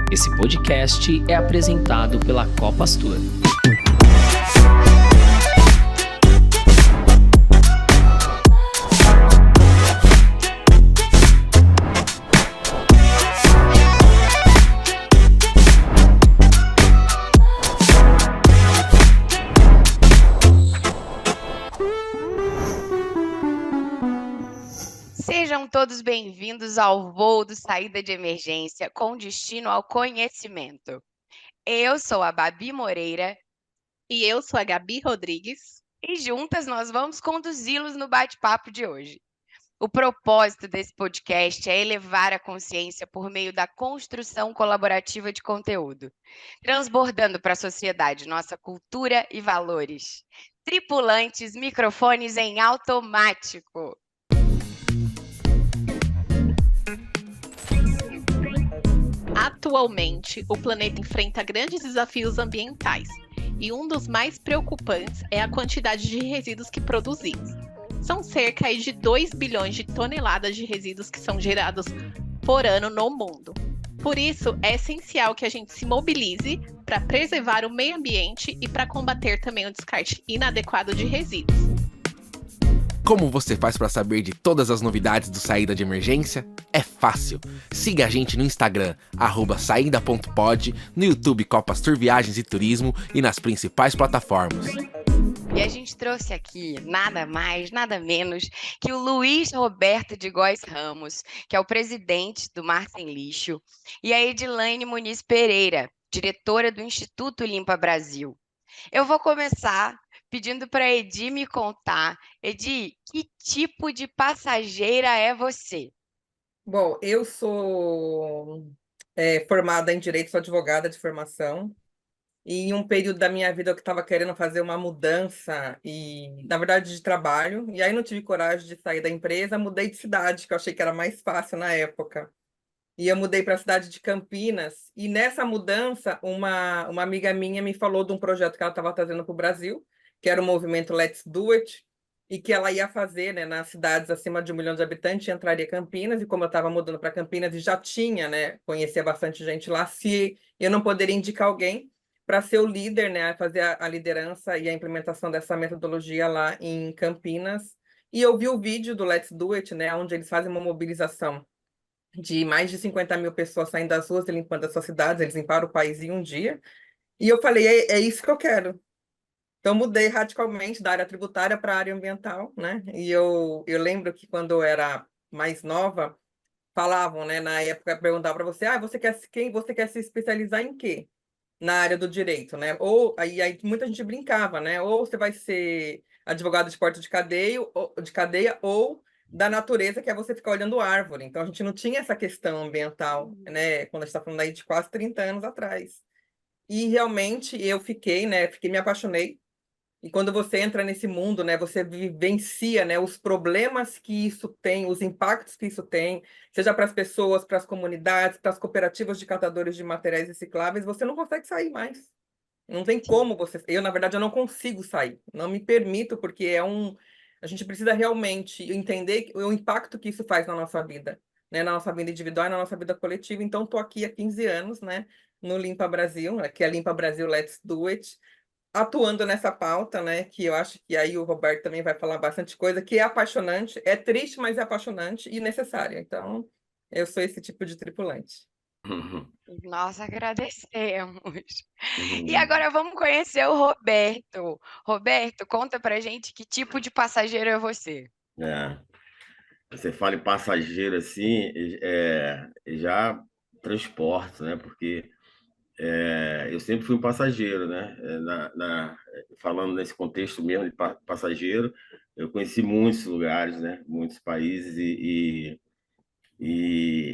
Esse podcast é apresentado pela Copastor. Sejam todos bem-vindos ao voo do Saída de Emergência com destino ao conhecimento. Eu sou a Babi Moreira E eu sou a Gabi Rodrigues. e juntas nós vamos conduzi-los no bate-papo de hoje. O propósito desse podcast é elevar a consciência por meio da construção colaborativa de conteúdo, transbordando para a sociedade nossa cultura e valores. Tripulantes, microfones em automático. Atualmente, o planeta enfrenta grandes desafios ambientais e um dos mais preocupantes é a quantidade de resíduos que produzimos. São cerca de 2 bilhões de toneladas de resíduos que são gerados por ano no mundo. Por isso, é essencial que a gente se mobilize para preservar o meio ambiente e para combater também o descarte inadequado de resíduos. Como você faz para saber de todas as novidades do Saída de Emergência? É fácil. Siga a gente no Instagram, @saída.pod, no YouTube Copastor Viagens e Turismo e nas principais plataformas. E a gente trouxe aqui nada mais, nada menos que o Luiz Roberto de Góes Ramos, que é o presidente do Mar Sem Lixo, e a Edilane Muniz Pereira, diretora do Instituto Limpa Brasil. Eu vou começar pedindo para a Edi me contar. Edi, que tipo de passageira é você? Bom, eu sou formada em Direito, sou advogada de formação, e em um período da minha vida eu estava querendo fazer uma mudança, e na verdade de trabalho, e aí não tive coragem de sair da empresa, mudei de cidade, que eu achei que era mais fácil na época. E eu mudei para a cidade de Campinas, e nessa mudança, uma amiga minha me falou de um projeto que ela estava trazendo para o Brasil, que era o movimento Let's Do It, e que ela ia fazer, né, nas cidades acima de 1 milhão de habitantes, entraria Campinas, e como eu estava mudando para Campinas e já tinha, né, conhecia bastante gente lá, se eu não poderia indicar alguém para ser o líder, né, fazer a liderança e a implementação dessa metodologia lá em Campinas. E eu vi o vídeo do Let's Do It, né, onde eles fazem uma mobilização de mais de 50 mil pessoas saindo das ruas e limpando as suas cidades, eles limparam o país em um dia, e eu falei, é isso que eu quero. Então, mudei radicalmente da área tributária para a área ambiental, né? E eu lembro que quando eu era mais nova, falavam, né? Na época, perguntavam para você, você quer se especializar em quê? Na área do direito, né? Ou aí muita gente brincava, né? Ou você vai ser advogado de porta de cadeia, ou da natureza, que é você ficar olhando árvore. Então, a gente não tinha essa questão ambiental, né? Quando a gente está falando aí de quase 30 anos atrás. E realmente eu fiquei, né? Me apaixonei. E quando você entra nesse mundo, né, você vivencia, né, os problemas que isso tem, os impactos que isso tem, seja para as pessoas, para as comunidades, para as cooperativas de catadores de materiais recicláveis, você não consegue sair mais. Não tem como você... Eu, na verdade, eu não consigo sair. Não me permito, porque a gente precisa realmente entender o impacto que isso faz na nossa vida, né, na nossa vida individual e na nossa vida coletiva. Então, estou aqui há 15 anos, né, no Limpa Brasil, que é Limpa Brasil Let's Do It, atuando nessa pauta, né, que eu acho que aí o Roberto também vai falar bastante coisa, que é apaixonante, é triste, mas é apaixonante e necessário. Então, eu sou esse tipo de tripulante. Nós agradecemos. E agora vamos conhecer o Roberto. Roberto, conta pra gente que tipo de passageiro é você. Você fala em passageiro assim, já transporte, né? Porque eu sempre fui um passageiro, né? Falando nesse contexto mesmo de passageiro, eu conheci muitos lugares, né? Muitos países e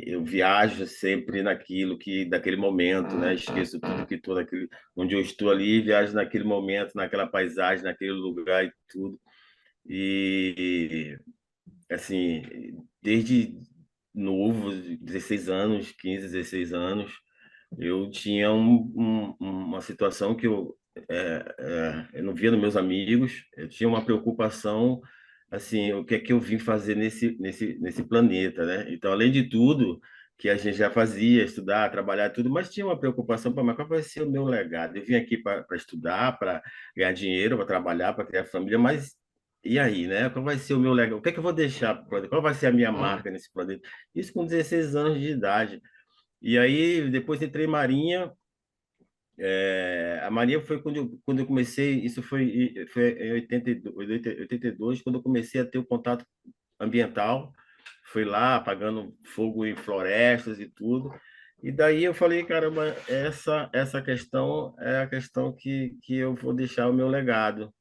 eu viajo sempre daquele momento, né? Esqueço tudo que estou naquele, onde eu estou ali, viajo naquele momento, naquela paisagem, naquele lugar e tudo. E assim, desde novo, 16 anos, 15, 16 anos, eu tinha uma situação que eu não via nos meus amigos, eu tinha uma preocupação, assim, o que é que eu vim fazer nesse planeta, né? Então, além de tudo, que a gente já fazia, estudar, trabalhar, tudo, mas tinha uma preocupação, mas qual vai ser o meu legado? Eu vim aqui para estudar, para ganhar dinheiro, para trabalhar, para criar família, mas e aí, né? Qual vai ser o meu legado? O que é que eu vou deixar para o planeta? Qual vai ser a minha marca nesse planeta? Isso com 16 anos de idade. E aí, depois entrei em Marinha. A Marinha foi quando eu comecei, isso foi em 82, quando eu comecei a ter o contato ambiental. Fui lá apagando fogo em florestas e tudo. E daí eu falei, caramba, essa questão é a questão que eu vou deixar o meu legado,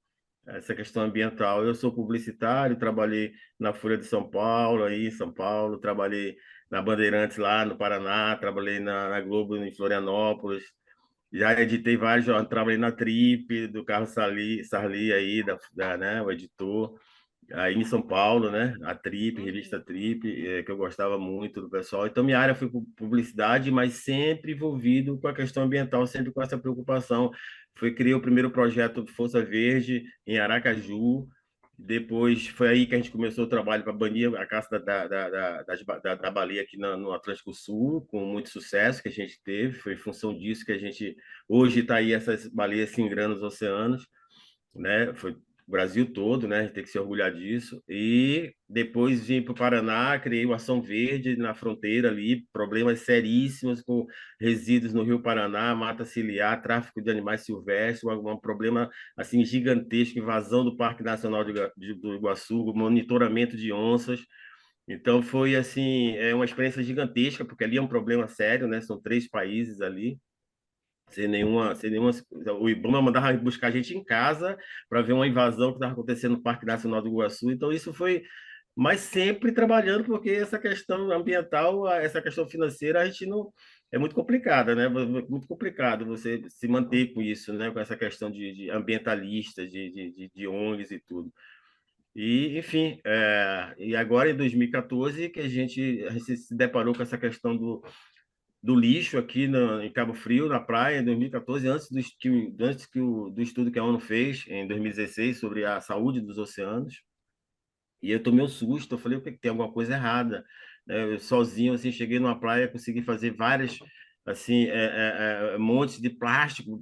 essa questão ambiental. Eu sou publicitário, trabalhei na Folha de São Paulo, aí em São Paulo, trabalhei na Bandeirantes lá no Paraná, trabalhei na Globo em Florianópolis, já editei vários, trabalhei na Trip, do Carlos Sarli aí, né, o editor. Aí em São Paulo, né? A Trip, revista Trip, que eu gostava muito do pessoal. Então, minha área foi publicidade, mas sempre envolvido com a questão ambiental, sempre com essa preocupação. Criei o primeiro projeto Força Verde em Aracaju. Depois foi aí que a gente começou o trabalho para banir a caça da baleia aqui no Atlântico Sul, com muito sucesso que a gente teve. Foi em função disso que a gente hoje está aí essas baleias se ingrando nos oceanos, né? Foi o Brasil todo, né? A gente tem que se orgulhar disso. E depois vim para o Paraná, criei o Ação Verde na fronteira ali, problemas seríssimos com resíduos no Rio Paraná, mata ciliar, tráfico de animais silvestres, um problema assim gigantesco, invasão do Parque Nacional do Iguaçu, monitoramento de onças. Então foi assim, uma experiência gigantesca, porque ali é um problema sério, né? São 3 países ali sem nenhuma. O IBAMA mandava buscar a gente em casa para ver uma invasão que estava acontecendo no Parque Nacional do Iguaçu. Então, isso foi. Mas sempre trabalhando, porque essa questão ambiental, essa questão financeira, a gente não. É muito complicada, né? Muito complicado você se manter com isso, né? Com essa questão de ambientalista, de ONGs e tudo. E, enfim, e agora em 2014 que a gente se deparou com essa questão do lixo aqui em Cabo Frio, na praia, em 2014, do estudo que a ONU fez em 2016 sobre a saúde dos oceanos. E eu tomei um susto, eu falei, o que tem alguma coisa errada? Eu sozinho, assim, cheguei numa praia, consegui fazer várias, assim, montes de plástico,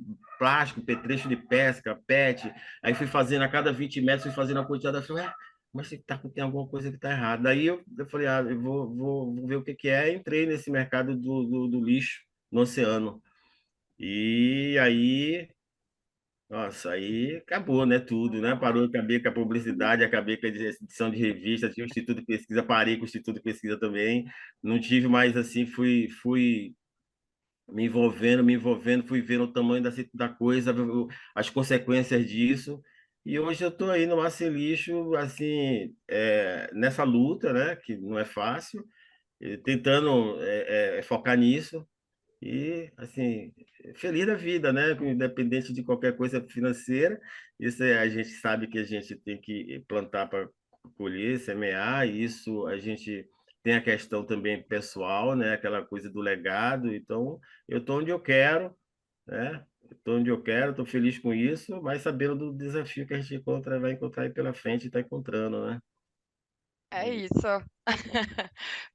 petrecho de pesca, PET. Aí fui fazendo a cada 20 metros, fui fazendo a quantidade, eu falei, mas tem alguma coisa que está errada. Daí eu falei, eu vou ver o que é. Entrei nesse mercado do lixo no oceano. E aí, nossa, aí acabou, né? Tudo, né? Parou, acabei com a publicidade, acabei com a edição de revista, tinha o Instituto de Pesquisa, parei com o Instituto de Pesquisa também. Não tive mais assim, fui me envolvendo, fui vendo o tamanho da coisa, as consequências disso. E hoje eu estou aí no Marcelixo, assim, nessa luta, né? Que não é fácil, tentando focar nisso. E, assim, feliz da vida, né? Independente de qualquer coisa financeira, isso a gente sabe que a gente tem que plantar para colher, semear, e isso a gente tem a questão também pessoal, né? Aquela coisa do legado. Então, eu estou onde eu quero, né? Estou onde eu quero, estou feliz com isso, mas sabendo do desafio que a gente vai encontrar aí pela frente e está encontrando, né? É isso.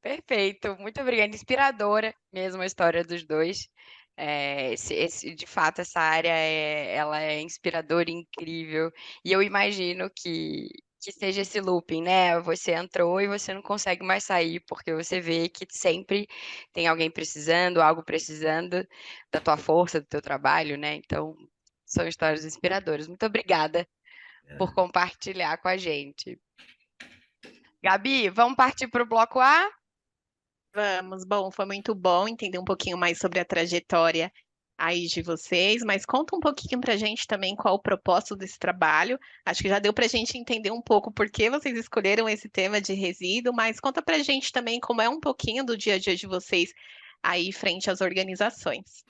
Perfeito. Muito obrigada. Inspiradora mesmo a história dos dois. De fato, essa área ela é inspiradora e incrível. E eu imagino que seja esse looping, né? Você entrou e você não consegue mais sair, porque você vê que sempre tem alguém precisando, algo precisando da tua força, do teu trabalho, né? Então, são histórias inspiradoras. Muito obrigada por compartilhar com a gente. Gabi, vamos partir para o bloco A? Vamos, bom, foi muito bom entender um pouquinho mais sobre a trajetória aí de vocês, mas conta um pouquinho pra gente também qual o propósito desse trabalho. Acho que já deu pra gente entender um pouco por que vocês escolheram esse tema de resíduo, mas conta pra gente também como é um pouquinho do dia a dia de vocês aí frente às organizações.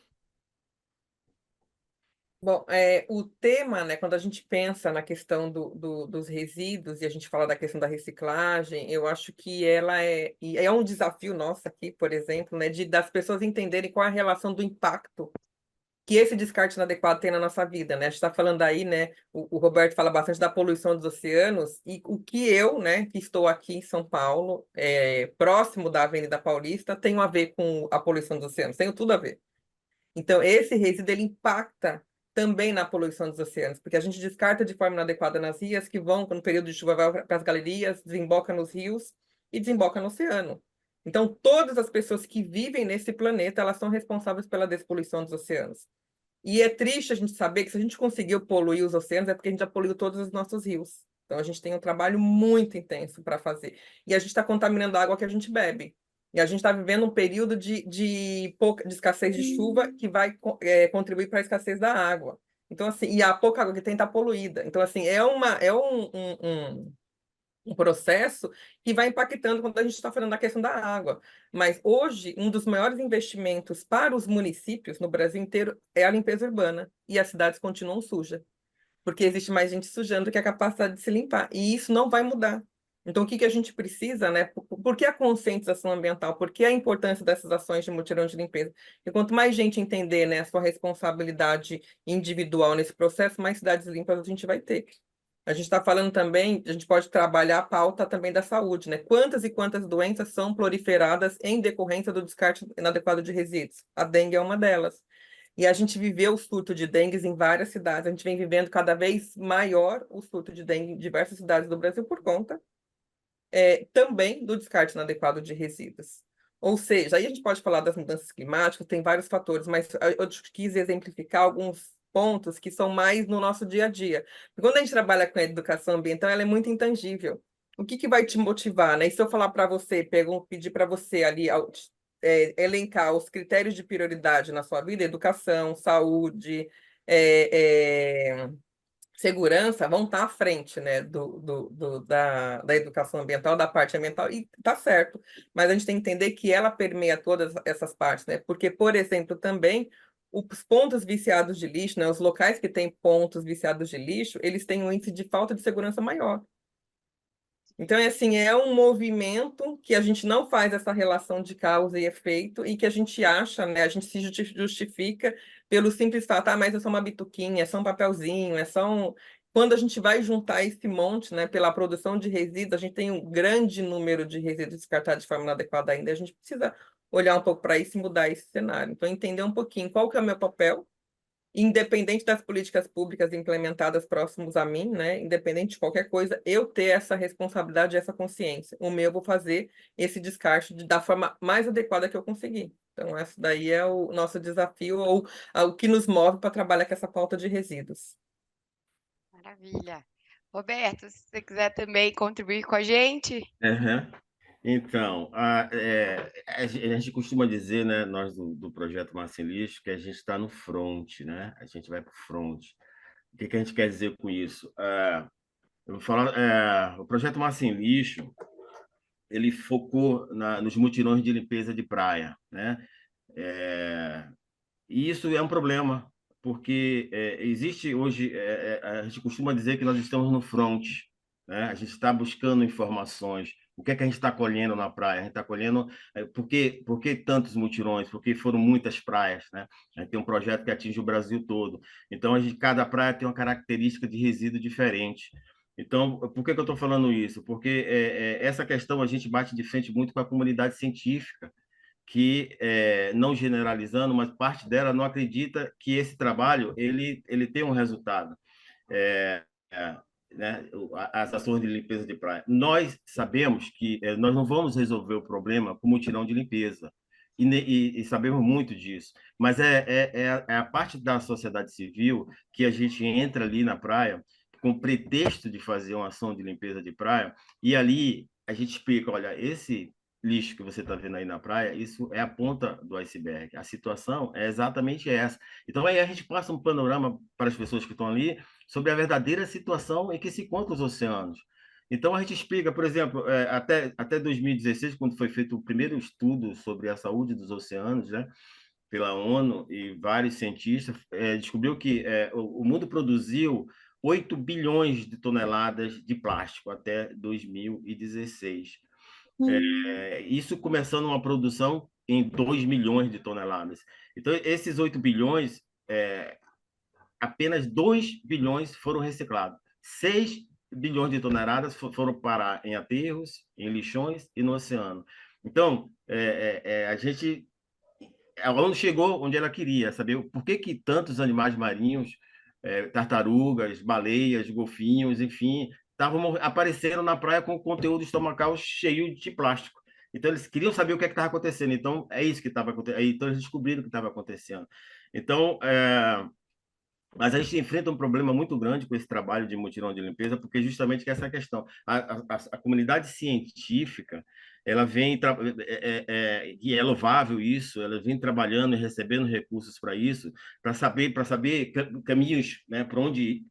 Bom, o tema, né, quando a gente pensa na questão dos resíduos e a gente fala da questão da reciclagem, eu acho que e é um desafio nosso aqui, por exemplo, né, das pessoas entenderem qual é a relação do impacto que esse descarte inadequado tem na nossa vida, né? A gente está falando aí, né? O Roberto fala bastante da poluição dos oceanos, e o que eu, né, que estou aqui em São Paulo, próximo da Avenida Paulista, tenho a ver com a poluição dos oceanos, tenho tudo a ver. Então, esse resíduo ele impacta também na poluição dos oceanos, porque a gente descarta de forma inadequada nas rias, que vão, no período de chuva, vai para as galerias, desemboca nos rios e desemboca no oceano. Então, todas as pessoas que vivem nesse planeta, elas são responsáveis pela despoluição dos oceanos. E é triste a gente saber que se a gente conseguiu poluir os oceanos, é porque a gente já poluiu todos os nossos rios. Então, a gente tem um trabalho muito intenso para fazer. E a gente está contaminando a água que a gente bebe. E a gente está vivendo um período de escassez de chuva que vai contribuir para a escassez da água. Então, assim, e a pouca água que tem está poluída. Então, assim, um processo que vai impactando quando a gente está falando da questão da água. Mas hoje, um dos maiores investimentos para os municípios no Brasil inteiro é a limpeza urbana. E as cidades continuam sujas, porque existe mais gente sujando do que a capacidade de se limpar. E isso não vai mudar. Então, o que que a gente precisa, né? Por que a conscientização ambiental? Por que a importância dessas ações de mutirão de limpeza? E quanto mais gente entender, né, a sua responsabilidade individual nesse processo, mais cidades limpas a gente vai ter. A gente está falando também, a gente pode trabalhar a pauta também da saúde, né? Quantas e quantas doenças são proliferadas em decorrência do descarte inadequado de resíduos? A dengue é uma delas. E a gente viveu o surto de dengue em várias cidades. A gente vem vivendo cada vez maior o surto de dengue em diversas cidades do Brasil por conta também do descarte inadequado de resíduos. Ou seja, aí a gente pode falar das mudanças climáticas, tem vários fatores, mas eu quis exemplificar alguns pontos que são mais no nosso dia a dia. Quando a gente trabalha com a educação ambiental, ela é muito intangível. O que que vai te motivar, né? E se eu falar para você, pedir para você ali elencar os critérios de prioridade na sua vida, educação, saúde, segurança vão estar à frente, né, da educação ambiental, da parte ambiental, e tá certo. Mas a gente tem que entender que ela permeia todas essas partes, né? Porque, por exemplo, também os pontos viciados de lixo, né, os locais que têm pontos viciados de lixo, eles têm um índice de falta de segurança maior. Então, assim, é um movimento que a gente não faz essa relação de causa e efeito e que a gente acha, né? A gente se justifica pelo simples fato, mas é só uma bituquinha, é só um papelzinho, é só um... Quando a gente vai juntar esse monte, né, pela produção de resíduos, a gente tem um grande número de resíduos descartados de forma inadequada ainda, a gente precisa olhar um pouco para isso e mudar esse cenário. Então, entender um pouquinho qual que é o meu papel, independente das políticas públicas implementadas próximos a mim, né? Independente de qualquer coisa, eu ter essa responsabilidade e essa consciência. O meu, eu vou fazer esse descarte da forma mais adequada que eu conseguir. Então, esse daí é o nosso desafio, ou o que nos move para trabalhar com essa pauta de resíduos. Maravilha. Roberto, se você quiser também contribuir com a gente. Uhum. Então, a gente costuma dizer, né, nós do projeto Mar Sem Lixo, que a gente está no front, né? A gente vai para o front. O que a gente quer dizer com isso? Eu vou falar, o projeto Mar Sem Lixo, ele focou nos mutirões de limpeza de praia, né? E isso é um problema, porque existe hoje, a gente costuma dizer que nós estamos no front, né? A gente está buscando informações. O que é que a gente está colhendo na praia? A gente está colhendo... por que tantos mutirões? Porque foram muitas praias, né? A gente tem um projeto que atinge o Brasil todo. Então, cada praia tem uma característica de resíduo diferente. Então, por que eu estou falando isso? Porque essa questão a gente bate de frente muito com a comunidade científica, que, não generalizando, mas parte dela não acredita que esse trabalho ele tem um resultado. Né, as ações de limpeza de praia. Nós sabemos que nós não vamos resolver o problema com mutirão de limpeza, e sabemos muito disso, mas é a parte da sociedade civil que a gente entra ali na praia com pretexto de fazer uma ação de limpeza de praia, e ali a gente explica, olha, esse lixo que você está vendo aí na praia, isso é a ponta do iceberg. A situação é exatamente essa. Então, aí a gente passa um panorama para as pessoas que estão ali sobre a verdadeira situação em que se encontram os oceanos. Então, a gente explica, por exemplo, até 2016, quando foi feito o primeiro estudo sobre a saúde dos oceanos, né, pela ONU e vários cientistas, descobriu que o mundo produziu 8 bilhões de toneladas de plástico até 2016. Isso começando uma produção em 2 milhões de toneladas. Então, esses 8 bilhões apenas 2 bilhões foram reciclados. 6 bilhões de toneladas foram parar em aterros, em lixões e no oceano. Então, a gente... A ONU chegou onde ela queria, saber por que tantos animais marinhos, tartarugas, baleias, golfinhos, enfim, estavam aparecendo na praia com conteúdo estomacal cheio de plástico. Então, eles queriam saber o que estava acontecendo. Então, é isso que estava acontecendo. Então, eles descobriram o que estava acontecendo. Então, mas a gente enfrenta um problema muito grande com esse trabalho de mutirão de limpeza, porque justamente que essa questão. A comunidade científica, ela vem, e é louvável isso, ela vem trabalhando e recebendo recursos para isso, para saber caminhos, né, para onde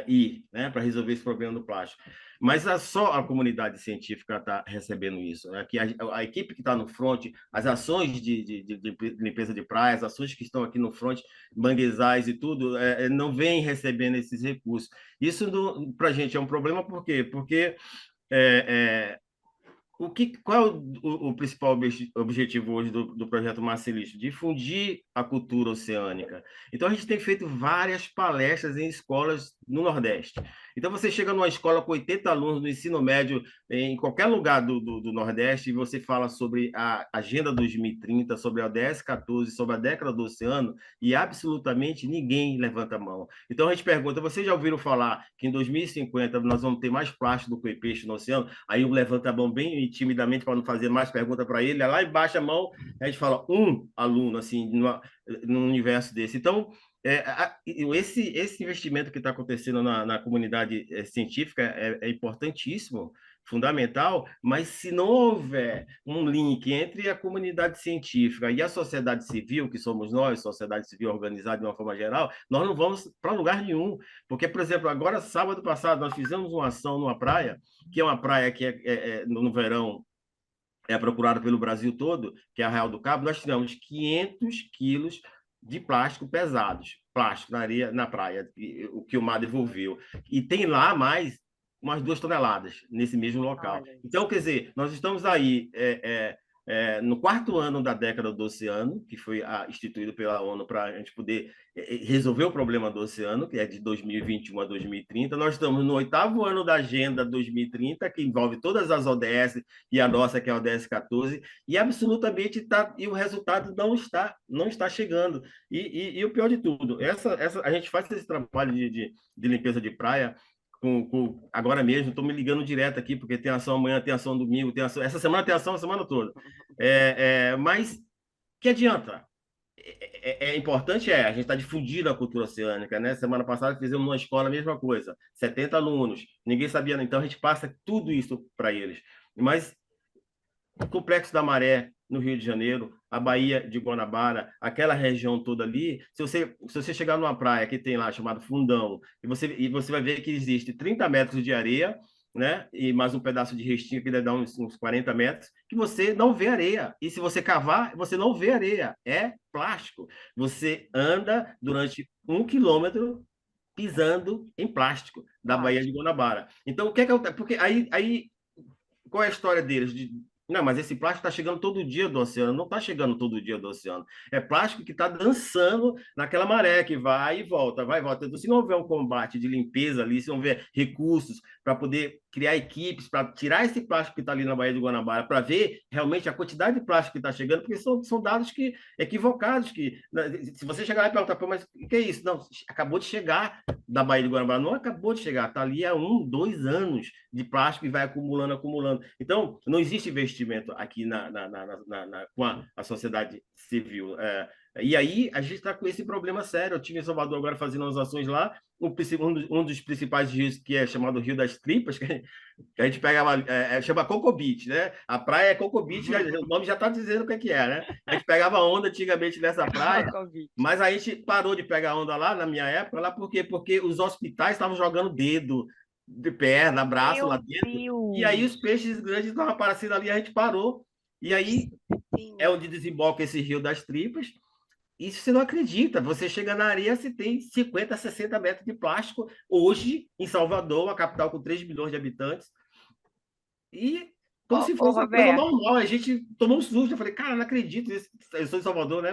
ir, né, para resolver esse problema do plástico. Mas só a comunidade científica está recebendo isso. Né? Que a equipe que está no front, as ações de limpeza de praia, as ações que estão aqui no front, manguezais e tudo, não vêm recebendo esses recursos. Isso para a gente é um problema, por quê? Porque qual é o principal objetivo hoje do projeto Mar Sem Lixo? Difundir a cultura oceânica. Então, a gente tem feito várias palestras em escolas no Nordeste. Então, você chega numa escola com 80 alunos no ensino médio, em qualquer lugar do Nordeste, e você fala sobre a Agenda 2030, sobre a ODS 14, sobre a década do oceano, e absolutamente ninguém levanta a mão. Então, a gente pergunta, vocês já ouviram falar que em 2050 nós vamos ter mais plástico do que peixe no oceano? Aí um levanta a mão bem timidamente para não fazer mais pergunta para ele, lá embaixo a mão, a gente fala aluno, assim, no universo desse. Então, esse investimento que está acontecendo na comunidade científica é importantíssimo, fundamental, mas se não houver um link entre a comunidade científica e a sociedade civil, que somos nós, sociedade civil organizada de uma forma geral, nós não vamos para lugar nenhum. Porque, por exemplo, agora, sábado passado, nós fizemos uma ação numa praia, que é uma praia que no verão é procurada pelo Brasil todo, que é Arraial do Cabo. Nós tivemos 500 quilos de plástico pesados, plástico na areia, na praia, o que o mar devolveu. E tem lá mais umas 2 toneladas nesse mesmo local. Então, quer dizer, nós estamos aí no 4º ano da década do oceano, que foi instituído pela ONU para a gente poder resolver o problema do oceano, que é de 2021 a 2030. Nós estamos no 8º ano da Agenda 2030, que envolve todas as ODS e a nossa, que é a ODS 14, e absolutamente e o resultado não está chegando. E o pior de tudo, a gente faz esse trabalho de limpeza de praia. Agora mesmo, estou me ligando direto aqui, porque tem ação amanhã, tem ação domingo, tem ação, essa semana tem ação a semana toda. Mas que adianta? Importante a gente está difundindo a cultura oceânica, né? Semana passada fizemos numa escola a mesma coisa, 70 alunos, ninguém sabia, então a gente passa tudo isso para eles. Mas o Complexo da Maré, no Rio de Janeiro, a Baía de Guanabara, aquela região toda ali, se você chegar numa praia que tem lá, chamado Fundão, e você vai ver que existe 30 metros de areia, né? E mais um pedaço de restinho que deve dar uns 40 metros, que você não vê areia. E se você cavar, você não vê areia. É plástico. Você anda durante 1 quilômetro pisando em plástico da Baía de Guanabara. Então, o que é que eu... Porque aí qual é a história deles? Não, mas esse plástico está chegando todo dia do oceano. Não está chegando todo dia do oceano. É plástico que está dançando naquela maré que vai e volta, vai e volta. Então, se não houver um combate de limpeza ali, se não houver recursos para poder criar equipes, para tirar esse plástico que está ali na Baía de Guanabara, para ver realmente a quantidade de plástico que está chegando, porque são dados equivocados. Se você chegar lá e perguntar, mas o que é isso? Não, acabou de chegar da Baía de Guanabara. Não acabou de chegar, está ali há 1, 2 anos de plástico e vai acumulando, acumulando. Então, não existe investimento aqui com a sociedade civil. E aí, a gente está com esse problema sério. Eu estive em Salvador agora fazendo umas ações lá, um dos principais rios, que é chamado Rio das Tripas, que a gente pegava, chama Coco Beach, né? A praia é Coco Beach, o nome já está dizendo o que é, né? A gente pegava onda antigamente nessa praia, mas a gente parou de pegar onda lá, na minha época, lá por quê? Porque os hospitais estavam jogando dedo, de perna, braço lá dentro, e aí os peixes grandes estavam aparecendo ali, a gente parou, e aí é onde desemboca esse Rio das Tripas. Isso você não acredita. Você chega na areia, você tem 50, 60 metros de plástico. Hoje, em Salvador, uma capital com 3 milhões de habitantes. E como se fosse uma coisa Roberto, normal. A gente tomou um susto. Eu falei, cara, não acredito. Eu sou de Salvador, né?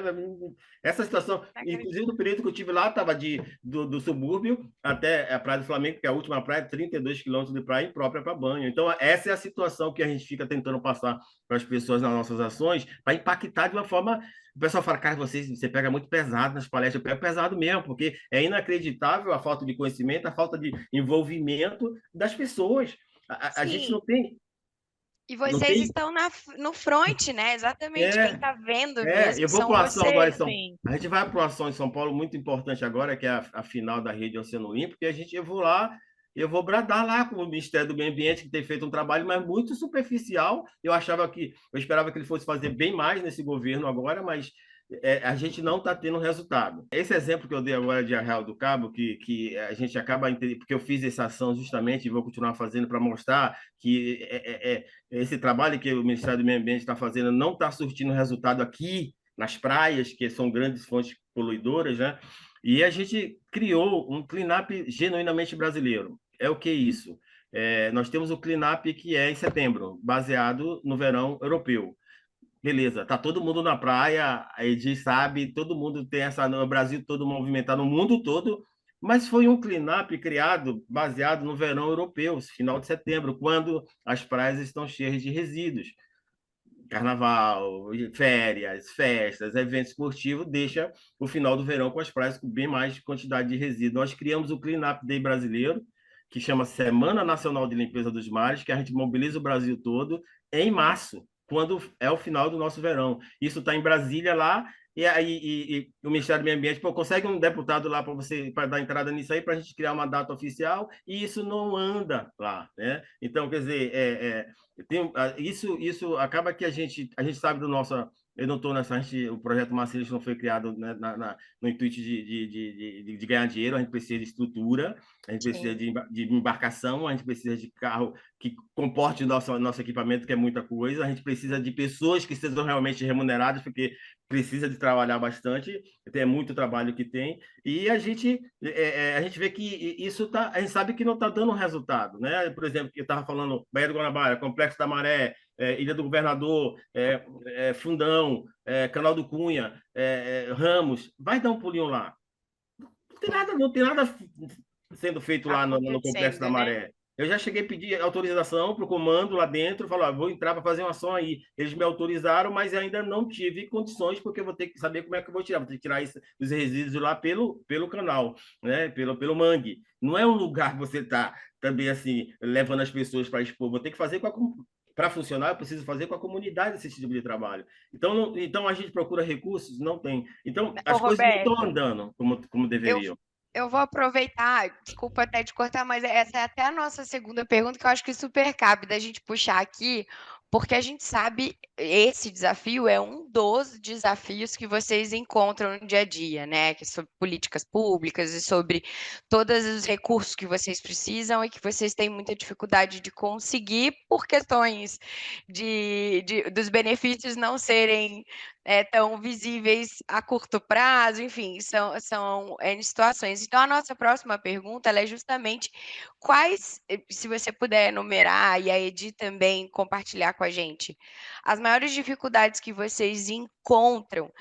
Essa situação, não acredito. inclusive no período que eu tive lá, estava do subúrbio até a Praia do Flamengo, que é a última praia, 32 quilômetros de praia imprópria para banho. Então, essa é a situação que a gente fica tentando passar para as pessoas nas nossas ações, para impactar de uma forma. O pessoal fala, cara, você pega muito pesado nas palestras. Eu pego pesado mesmo, porque é inacreditável a falta de conhecimento, a falta de envolvimento das pessoas. A gente Sim, e não vocês tem. estão no front, né? Exatamente, quem É, está vendo mesmo eu vou para são uma ação agora em vocês. São Sim. A gente vai para uma ação em São Paulo muito importante agora, que é a final da Rede Oceano Limpo, e eu vou lá, eu vou bradar lá com o Ministério do Meio Ambiente, que tem feito um trabalho, mas muito superficial. Eu esperava que ele fosse fazer bem mais nesse governo agora, mas a gente não está tendo resultado. Esse exemplo que eu dei agora de Arraial do Cabo, que a gente acaba entendendo, porque eu fiz essa ação justamente e vou continuar fazendo para mostrar que esse trabalho que o Ministério do Meio Ambiente está fazendo não está surtindo resultado aqui nas praias, que são grandes fontes poluidoras, né? E a gente criou um cleanup genuinamente brasileiro. É o que é isso? Nós temos o cleanup que é em setembro, baseado no verão europeu. Beleza, tá todo mundo na praia, a Edi sabe, todo mundo tem essa, no Brasil todo movimentado, no mundo todo, mas foi um cleanup criado baseado no verão europeu, final de setembro, quando as praias estão cheias de resíduos. Carnaval, férias, festas, eventos esportivos, deixa o final do verão com as praias com bem mais quantidade de resíduos. Nós criamos o Cleanup Day brasileiro, que chama Semana Nacional de Limpeza dos Mares, que a gente mobiliza o Brasil todo em março, quando é o final do nosso verão. Isso está em Brasília lá, e aí o Ministério do Meio Ambiente consegue um deputado lá para dar entrada nisso aí, para a gente criar uma data oficial, e isso não anda lá, né? Então, quer dizer, isso acaba que a gente sabe do nosso. Eu não estou nessa. O projeto Macilis não foi criado, né, no intuito de ganhar dinheiro, a gente precisa de estrutura, a gente precisa Sim. de embarcação, a gente precisa de carro que comporte o nosso equipamento, que é muita coisa, a gente precisa de pessoas que sejam realmente remuneradas, porque precisa de trabalhar bastante, é muito trabalho que tem, e a gente vê que a gente sabe que não está dando resultado, né? Por exemplo, eu estava falando Baía do Guanabara, Complexo da Maré, Ilha do Governador, Fundão, Canal do Cunha, Ramos, vai dar um pulinho lá. Não tem nada sendo feito lá no Complexo da Acontecendo, né? Maré. Eu já cheguei a pedir autorização para o comando lá dentro, falar, vou entrar para fazer uma ação aí. Eles me autorizaram, mas ainda não tive condições, porque eu vou ter que saber como é que eu vou tirar. Vou ter que tirar os resíduos lá pelo canal, né? pelo mangue. Não é um lugar que você está também assim, levando as pessoas para expor. Vou ter que fazer para funcionar, eu preciso fazer com a comunidade esse tipo de trabalho. Então a gente procura recursos? Não tem. Então, Ô, as coisas não estão Roberto, andando como eu, deveriam. eu vou aproveitar, desculpa até de cortar, mas essa é até a nossa segunda pergunta, que eu acho que super cabe da gente puxar aqui, porque a gente sabe esse desafio é um dos desafios que vocês encontram no dia a dia, né? Que é sobre políticas públicas e sobre todos os recursos que vocês precisam e que vocês têm muita dificuldade de conseguir por questões dos benefícios não serem tão visíveis a curto prazo, enfim, são N situações. Então, a nossa próxima pergunta ela é justamente quais, se você puder enumerar, e a Edi também compartilhar com a gente, as maiores dificuldades que vocês encontram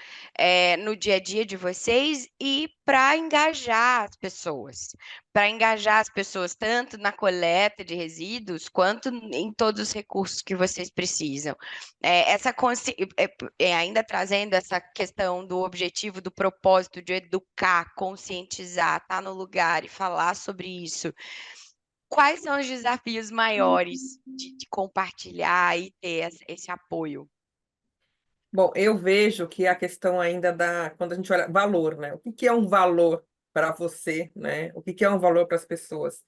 no dia a dia de vocês e para engajar as pessoas tanto na coleta de resíduos quanto em todos os recursos que vocês precisam. Ainda trazendo essa questão do objetivo, do propósito de educar, conscientizar, estar no lugar e falar sobre isso. Quais são os desafios maiores de compartilhar e ter esse apoio? Bom, eu vejo que a questão ainda quando a gente olha valor, né? O que que é um valor para você, né? O que que é um valor para as pessoas?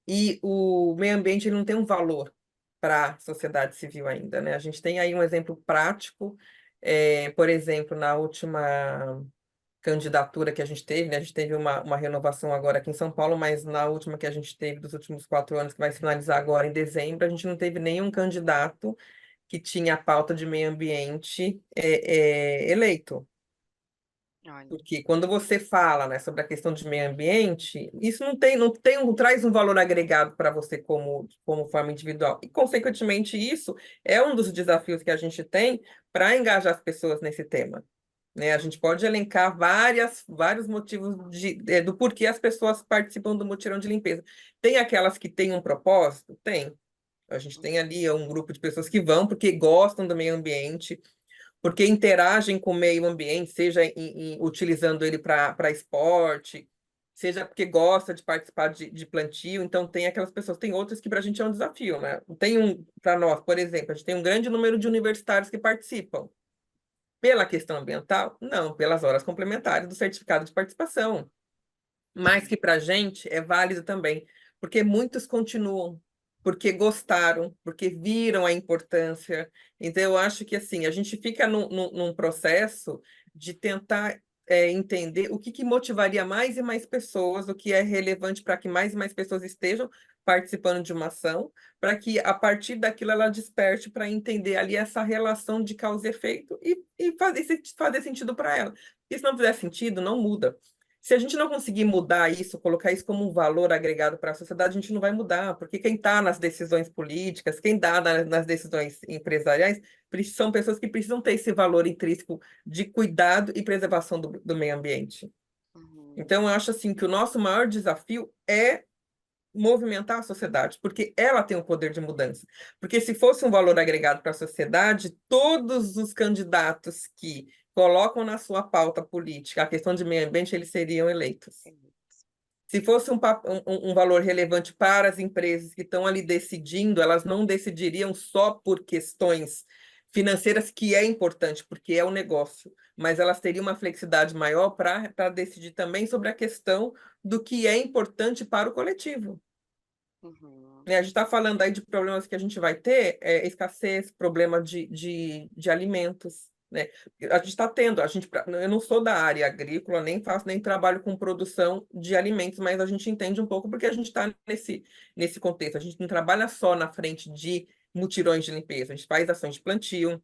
E o meio ambiente ele não tem um valor para a sociedade civil ainda, né? A gente tem aí um exemplo prático, por exemplo, na última candidatura que a gente teve, né? A gente teve uma renovação agora aqui em São Paulo, mas na última que a gente teve dos últimos 4 anos, que vai se finalizar agora em dezembro, a gente não teve nenhum candidato que tinha a pauta de meio ambiente eleito. Olha. Porque quando você fala, né, sobre a questão de meio ambiente, isso não traz um valor agregado para você como forma individual. E, consequentemente, isso é um dos desafios que a gente tem para engajar as pessoas nesse tema. Né? A gente pode elencar vários motivos do porquê as pessoas participam do mutirão de limpeza. Tem aquelas que têm um propósito? Tem. A gente tem ali um grupo de pessoas que vão porque gostam do meio ambiente, porque interagem com o meio ambiente, seja utilizando ele para esporte, seja porque gosta de participar de plantio. Então, tem aquelas pessoas, tem outras que para a gente é um desafio, né? Para nós, por exemplo, a gente tem um grande número de universitários que participam. Pela questão ambiental? Não, pelas horas complementares do certificado de participação. Mas que para a gente é válido também, porque muitos continuam, porque gostaram, porque viram a importância. Então, eu acho que assim, a gente fica num processo de tentar entender o que motivaria mais e mais pessoas, o que é relevante para que mais e mais pessoas estejam participando de uma ação, para que a partir daquilo ela desperte para entender ali essa relação de causa e efeito e fazer sentido para ela. E se não fizer sentido, não muda. Se a gente não conseguir mudar isso, colocar isso como um valor agregado para a sociedade, a gente não vai mudar, porque quem está nas decisões políticas, quem dá nas decisões empresariais, são pessoas que precisam ter esse valor intrínseco de cuidado e preservação do meio ambiente. Uhum. Então, eu acho assim que o nosso maior desafio é movimentar a sociedade, porque ela tem o poder de mudança. Porque se fosse um valor agregado para a sociedade, todos os candidatos que colocam na sua pauta política a questão de meio ambiente, eles seriam eleitos. Se fosse um valor relevante para as empresas que estão ali decidindo, elas não decidiriam só por questões financeiras, que é importante, porque é um negócio, mas elas teriam uma flexibilidade maior para decidir também sobre a questão do que é importante para o coletivo. Uhum. A gente está falando aí de problemas que a gente vai ter, escassez, problema de alimentos, né? A gente está tendo, eu não sou da área agrícola, nem trabalho com produção de alimentos, mas a gente entende um pouco porque a gente está nesse contexto. A gente não trabalha só na frente de mutirões de limpeza, a gente faz ações de plantio,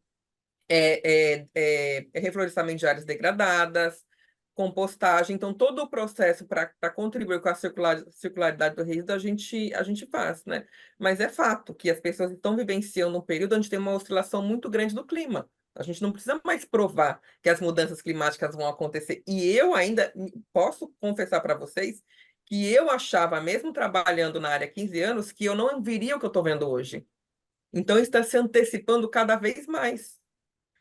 reflorestamento de áreas degradadas, compostagem. Então, todo o processo para contribuir com a circularidade do resíduo, a gente faz, né? Mas é fato que as pessoas estão vivenciando um período onde tem uma oscilação muito grande do clima. A gente não precisa mais provar que as mudanças climáticas vão acontecer. E eu ainda posso confessar para vocês que eu achava, mesmo trabalhando na área há 15 anos, que eu não viria o que eu estou vendo hoje. Então, está se antecipando cada vez mais.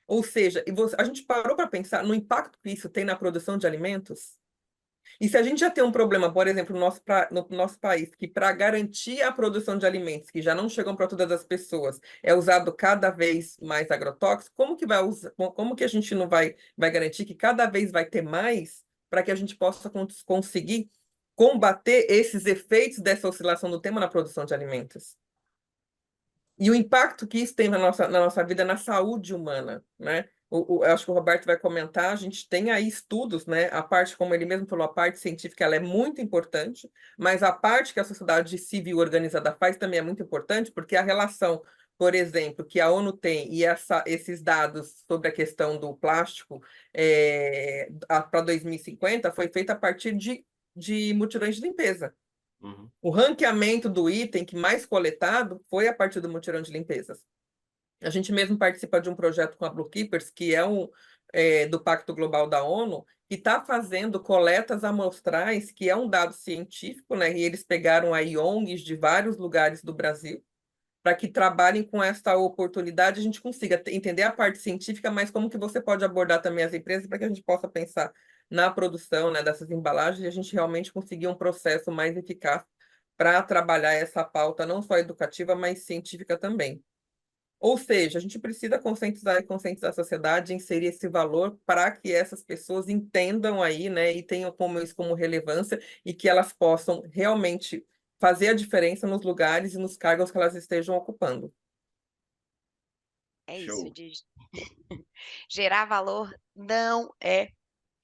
Ou seja, a gente parou para pensar no impacto que isso tem na produção de alimentos? E se a gente já tem um problema, por exemplo, no nosso país, que para garantir a produção de alimentos que já não chegam para todas as pessoas, é usado cada vez mais agrotóxico, como que a gente não vai garantir que cada vez vai ter mais para que a gente possa conseguir combater esses efeitos dessa oscilação do tema na produção de alimentos? E o impacto que isso tem na nossa vida, na saúde humana, né? Eu acho que o Roberto vai comentar, a gente tem aí estudos, né? A parte, como ele mesmo falou, a parte científica ela é muito importante, mas a parte que a sociedade civil organizada faz também é muito importante, porque a relação, por exemplo, que a ONU tem e esses dados sobre a questão do plástico para 2050 foi feita a partir de mutirões de limpeza. Uhum. O ranqueamento do item que mais coletado foi a partir do mutirão de limpezas. A gente mesmo participa de um projeto com a Blue Keepers, que é do Pacto Global da ONU, que está fazendo coletas amostrais, que é um dado científico, né? E eles pegaram aí ONGs de vários lugares do Brasil, para que trabalhem com essa oportunidade, a gente consiga entender a parte científica, mas como que você pode abordar também as empresas para que a gente possa pensar na produção, né, dessas embalagens e a gente realmente conseguir um processo mais eficaz para trabalhar essa pauta, não só educativa, mas científica também. Ou seja, a gente precisa conscientizar a sociedade, inserir esse valor para que essas pessoas entendam aí, né, e tenham isso como relevância e que elas possam realmente fazer a diferença nos lugares e nos cargos que elas estejam ocupando. É Show. isso, de gerar valor não é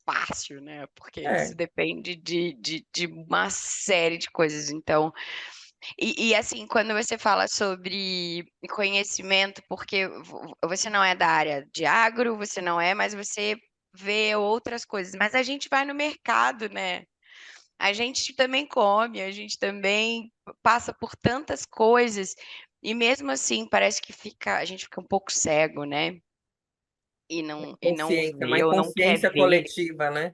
fácil, né? Porque isso depende de uma série de coisas. Então, e assim, quando você fala sobre conhecimento, porque você não é da área de agro, você não é, mas você vê outras coisas, mas a gente vai no mercado, né? A gente também come, a gente também passa por tantas coisas e mesmo assim parece que a gente fica um pouco cego, né? E não Consciência, uma vê ou não quer inconsciência ver. coletiva, né?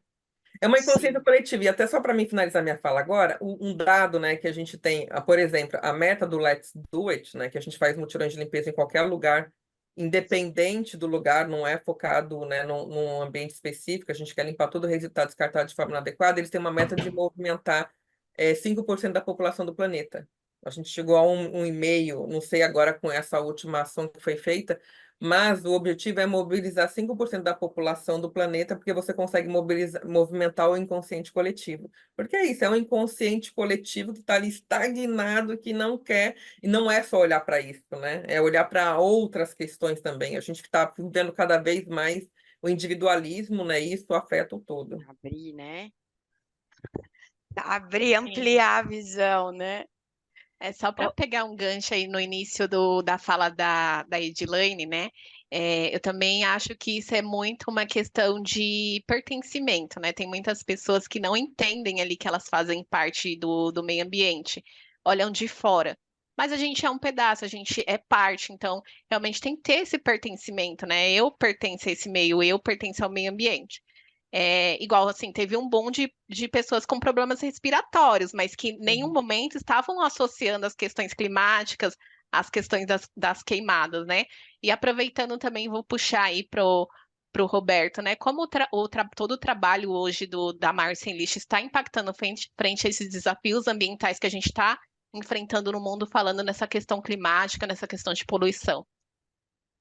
É uma inconsciência Sim. coletiva. E até só para mim finalizar minha fala agora, um dado, né, que a gente tem, por exemplo, a meta do Let's Do It, né, que a gente faz mutirões de limpeza em qualquer lugar, independente do lugar, não é focado, né, num ambiente específico, a gente quer limpar todo o resultado descartado de forma inadequada, eles têm uma meta de movimentar 5% da população do planeta. A gente chegou a 1,5, não sei agora com essa última ação que foi feita, mas o objetivo é mobilizar 5% da população do planeta, porque você consegue movimentar o inconsciente coletivo. Porque é isso, é um inconsciente coletivo que está ali estagnado, que não quer, e não é só olhar para isso, né? É olhar para outras questões também. A gente está vendo cada vez mais o individualismo, né? E isso afeta o todo. Abrir, né? Abrir, Sim. ampliar a visão, né? É só para Ó, pegar um gancho aí no início da fala da Edilane, né? Eu também acho que isso é muito uma questão de pertencimento, né? Tem muitas pessoas que não entendem ali que elas fazem parte do meio ambiente, olham de fora. Mas a gente é um pedaço, a gente é parte, então realmente tem que ter esse pertencimento, né? Eu pertenço a esse meio, eu pertenço ao meio ambiente. Igual assim, teve um boom de pessoas com problemas respiratórios, mas que em nenhum Uhum. momento estavam associando as questões climáticas às questões das queimadas, né? E aproveitando também, vou puxar aí pro Roberto, né? Como todo o trabalho hoje da Mar Sem Lixo está impactando frente a esses desafios ambientais que a gente está enfrentando no mundo, falando nessa questão climática, nessa questão de poluição.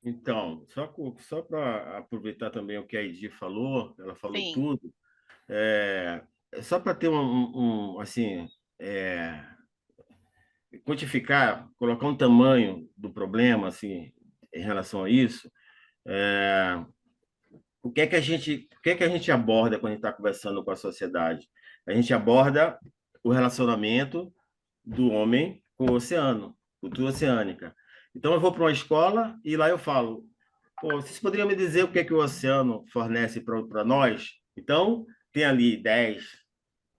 Então, só para aproveitar também o que a Edi falou, ela falou Sim, tudo, é, só para ter assim, é, quantificar, colocar um tamanho do problema, assim, em relação a isso, é, o que é que a gente aborda quando a gente está conversando com a sociedade? A gente aborda o relacionamento do homem com o oceano, cultura oceânica. Então, eu vou para uma escola e lá eu falo, pô, vocês poderiam me dizer o que é que o oceano fornece para nós? Então, tem ali 10,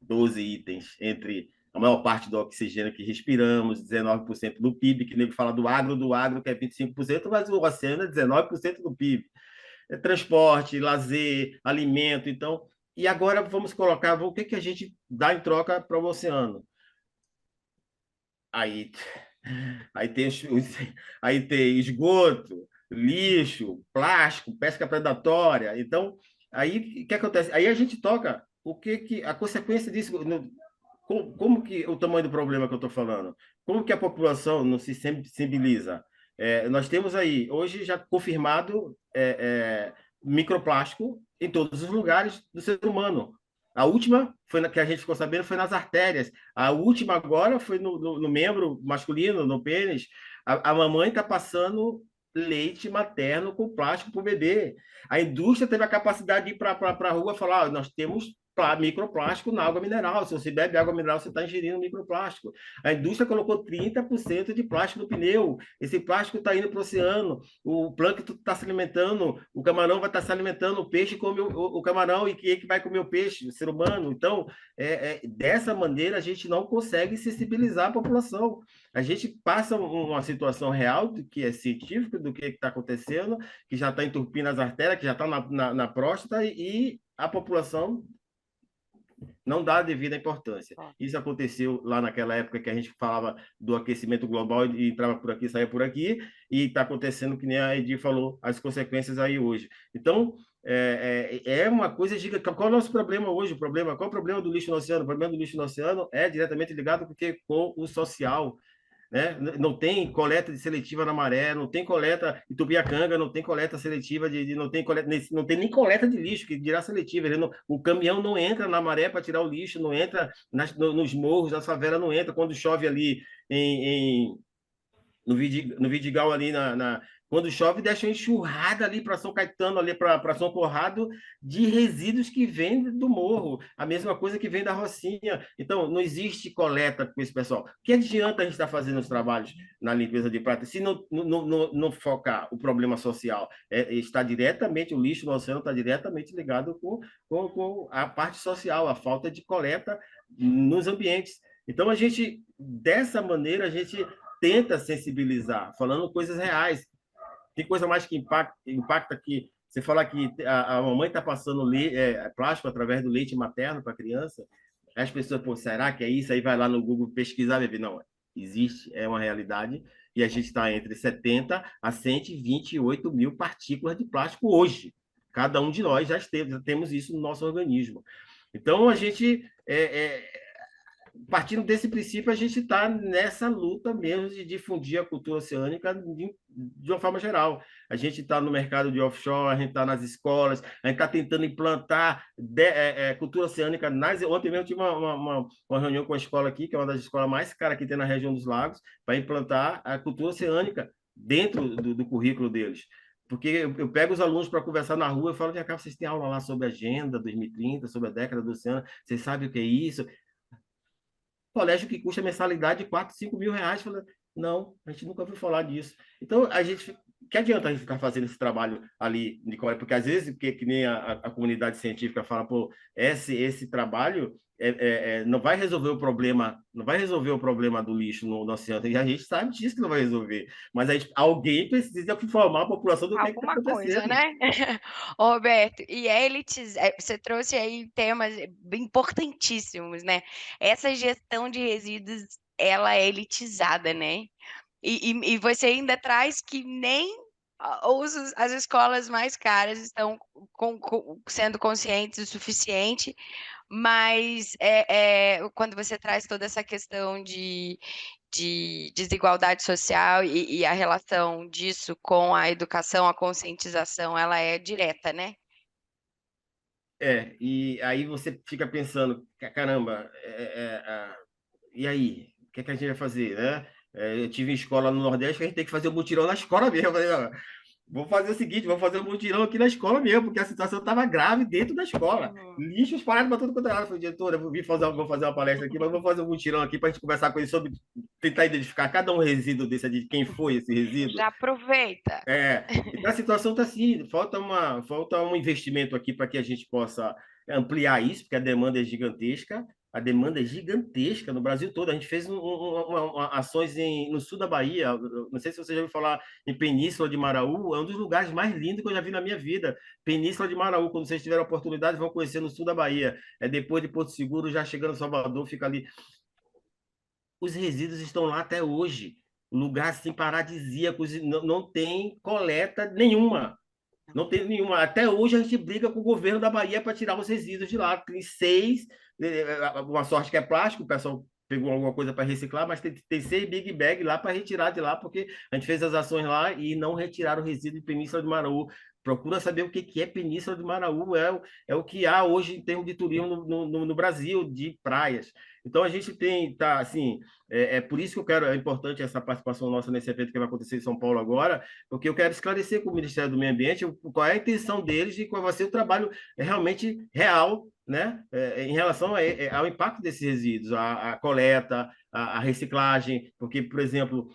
12 itens, entre a maior parte do oxigênio que respiramos, 19% do PIB, que o nego fala do agro, que é 25%, mas o oceano é 19% do PIB. É transporte, lazer, alimento, então... E agora vamos colocar o que a gente dá em troca para o oceano. Aí, aí aí tem esgoto, lixo, plástico, pesca predatória. Então, aí o que acontece? Aí a gente toca a consequência disso, como que o tamanho do problema que eu estou falando? Como que a população não se sensibiliza? Nós temos aí, hoje já confirmado, microplástico em todos os lugares do ser humano. A última que a gente ficou sabendo foi nas artérias. A última agora foi no membro masculino, no pênis. A mamãe está passando leite materno com plástico para o bebê. A indústria teve a capacidade de ir para a rua e falar: nós temos microplástico na água mineral. Se você bebe água mineral, você está ingerindo microplástico. A indústria colocou 30% de plástico no pneu. Esse plástico está indo para o oceano. O plâncton está se alimentando, o camarão vai estar se alimentando, o peixe come o camarão, e quem é que vai comer o peixe? O ser humano. Então, dessa maneira, a gente não consegue sensibilizar a população. A gente passa uma situação real, que é científica, do que está acontecendo, que já está entupindo as artérias, que já está na próstata, e a população não dá a devida importância. ó. Isso aconteceu lá naquela época que a gente falava do aquecimento global e entrava por aqui, saía por aqui, e está acontecendo, que nem a Edi falou, as consequências aí hoje. Então, é uma coisa gigante. Qual é o nosso problema hoje? Qual é o problema do lixo no oceano? O problema do lixo no oceano é diretamente ligado com o social, né? Não tem coleta seletiva na Maré, não tem coleta em Tubiacanga, não tem coleta seletiva não tem nem coleta de lixo, que dirá seletiva. O caminhão não entra na Maré para tirar o lixo, não entra nos morros, na favela não entra. Quando chove ali no Vidigal, ali Quando chove, deixa uma enxurrada ali para São Caetano, ali para São Conrado, de resíduos que vêm do morro. A mesma coisa que vem da Rocinha. Então, não existe coleta com esse pessoal. O que adianta a gente estar fazendo os trabalhos na limpeza de prata se não focar o problema social? Está diretamente, o lixo no oceano está diretamente ligado com a parte social, a falta de coleta nos ambientes. Então, dessa maneira, a gente tenta sensibilizar, falando coisas reais. Tem coisa mais que impacta que você falar que a mamãe está passando plástico através do leite materno para a criança, as pessoas, pô, será que é isso? Aí vai lá no Google pesquisar e ver, não, existe, é uma realidade, e a gente está entre 70 a 128 mil partículas de plástico hoje. Cada um de nós já temos isso no nosso organismo. Então, partindo desse princípio, a gente está nessa luta mesmo de difundir a cultura oceânica de uma forma geral. A gente está no mercado de offshore, a gente está nas escolas, a gente está tentando implantar cultura oceânica. Ontem mesmo eu tive uma reunião com a escola aqui, que é uma das escolas mais caras que tem na região dos lagos, para implantar a cultura oceânica dentro do currículo deles. Porque eu pego os alunos para conversar na rua e falo, vem cá, vocês têm aula lá sobre a Agenda 2030, sobre a década do oceano, vocês sabem o que é isso? Colégio que custa mensalidade de 4, 5 mil reais. Fala, não, a gente nunca ouviu falar disso. Então, que adianta a gente ficar fazendo esse trabalho ali, Nicole? Porque às vezes, que nem a comunidade científica fala, pô, esse trabalho não vai resolver o problema, não vai resolver o problema do lixo no oceano. E a gente sabe disso que não vai resolver. Mas alguém precisa informar a população do que está Alguma coisa, acontecendo. né? Ô, Roberto, e você trouxe aí temas importantíssimos, né? Essa gestão de resíduos, ela é elitizada, né? E você ainda traz que nem as escolas mais caras estão sendo conscientes o suficiente, mas quando você traz toda essa questão de desigualdade social e a relação disso com a educação, a conscientização, ela é direta, né? E aí você fica pensando, caramba, e aí? O que é que a gente vai fazer, né? Eu tive escola no Nordeste que a gente tem que fazer o mutirão na escola mesmo. Eu falei, ó, vou fazer o seguinte, vou fazer um mutirão aqui na escola mesmo, porque a situação estava grave dentro da escola. Lixo espalhado para todo quanto é lado. Eu falei, diretora, vou fazer uma palestra aqui, mas vou fazer um mutirão aqui para a gente conversar com eles sobre tentar identificar cada um resíduo desse, de quem foi esse resíduo. Já aproveita. Então a situação está assim, falta um investimento aqui para que a gente possa ampliar isso, porque a demanda é gigantesca. A demanda é gigantesca no Brasil todo. A gente fez ações no sul da Bahia. Não sei se você já ouviu falar em Península de Maraú. É um dos lugares mais lindos que eu já vi na minha vida. Península de Maraú. Quando vocês tiverem a oportunidade, vão conhecer no sul da Bahia. Depois de Porto Seguro, já chegando em Salvador, fica ali. Os resíduos estão lá até hoje. Lugar assim paradisíaco. Não tem coleta nenhuma. Não tem nenhuma. Até hoje a gente briga com o governo da Bahia para tirar os resíduos de lá. Tem 6, uma sorte que é plástico, o pessoal pegou alguma coisa para reciclar, mas tem 6 big bag lá para retirar de lá, porque a gente fez as ações lá e não retiraram o resíduo de Península de Maraú. Procura saber o que é Península de Maraú, é o que há hoje em termos de turismo no Brasil, de praias. Então a gente tá assim, por isso que é importante essa participação nossa nesse evento que vai acontecer em São Paulo agora, porque eu quero esclarecer com o Ministério do Meio Ambiente qual é a intenção deles e qual vai ser o trabalho realmente real, né, em relação ao impacto desses resíduos, a coleta, a reciclagem, porque, por exemplo,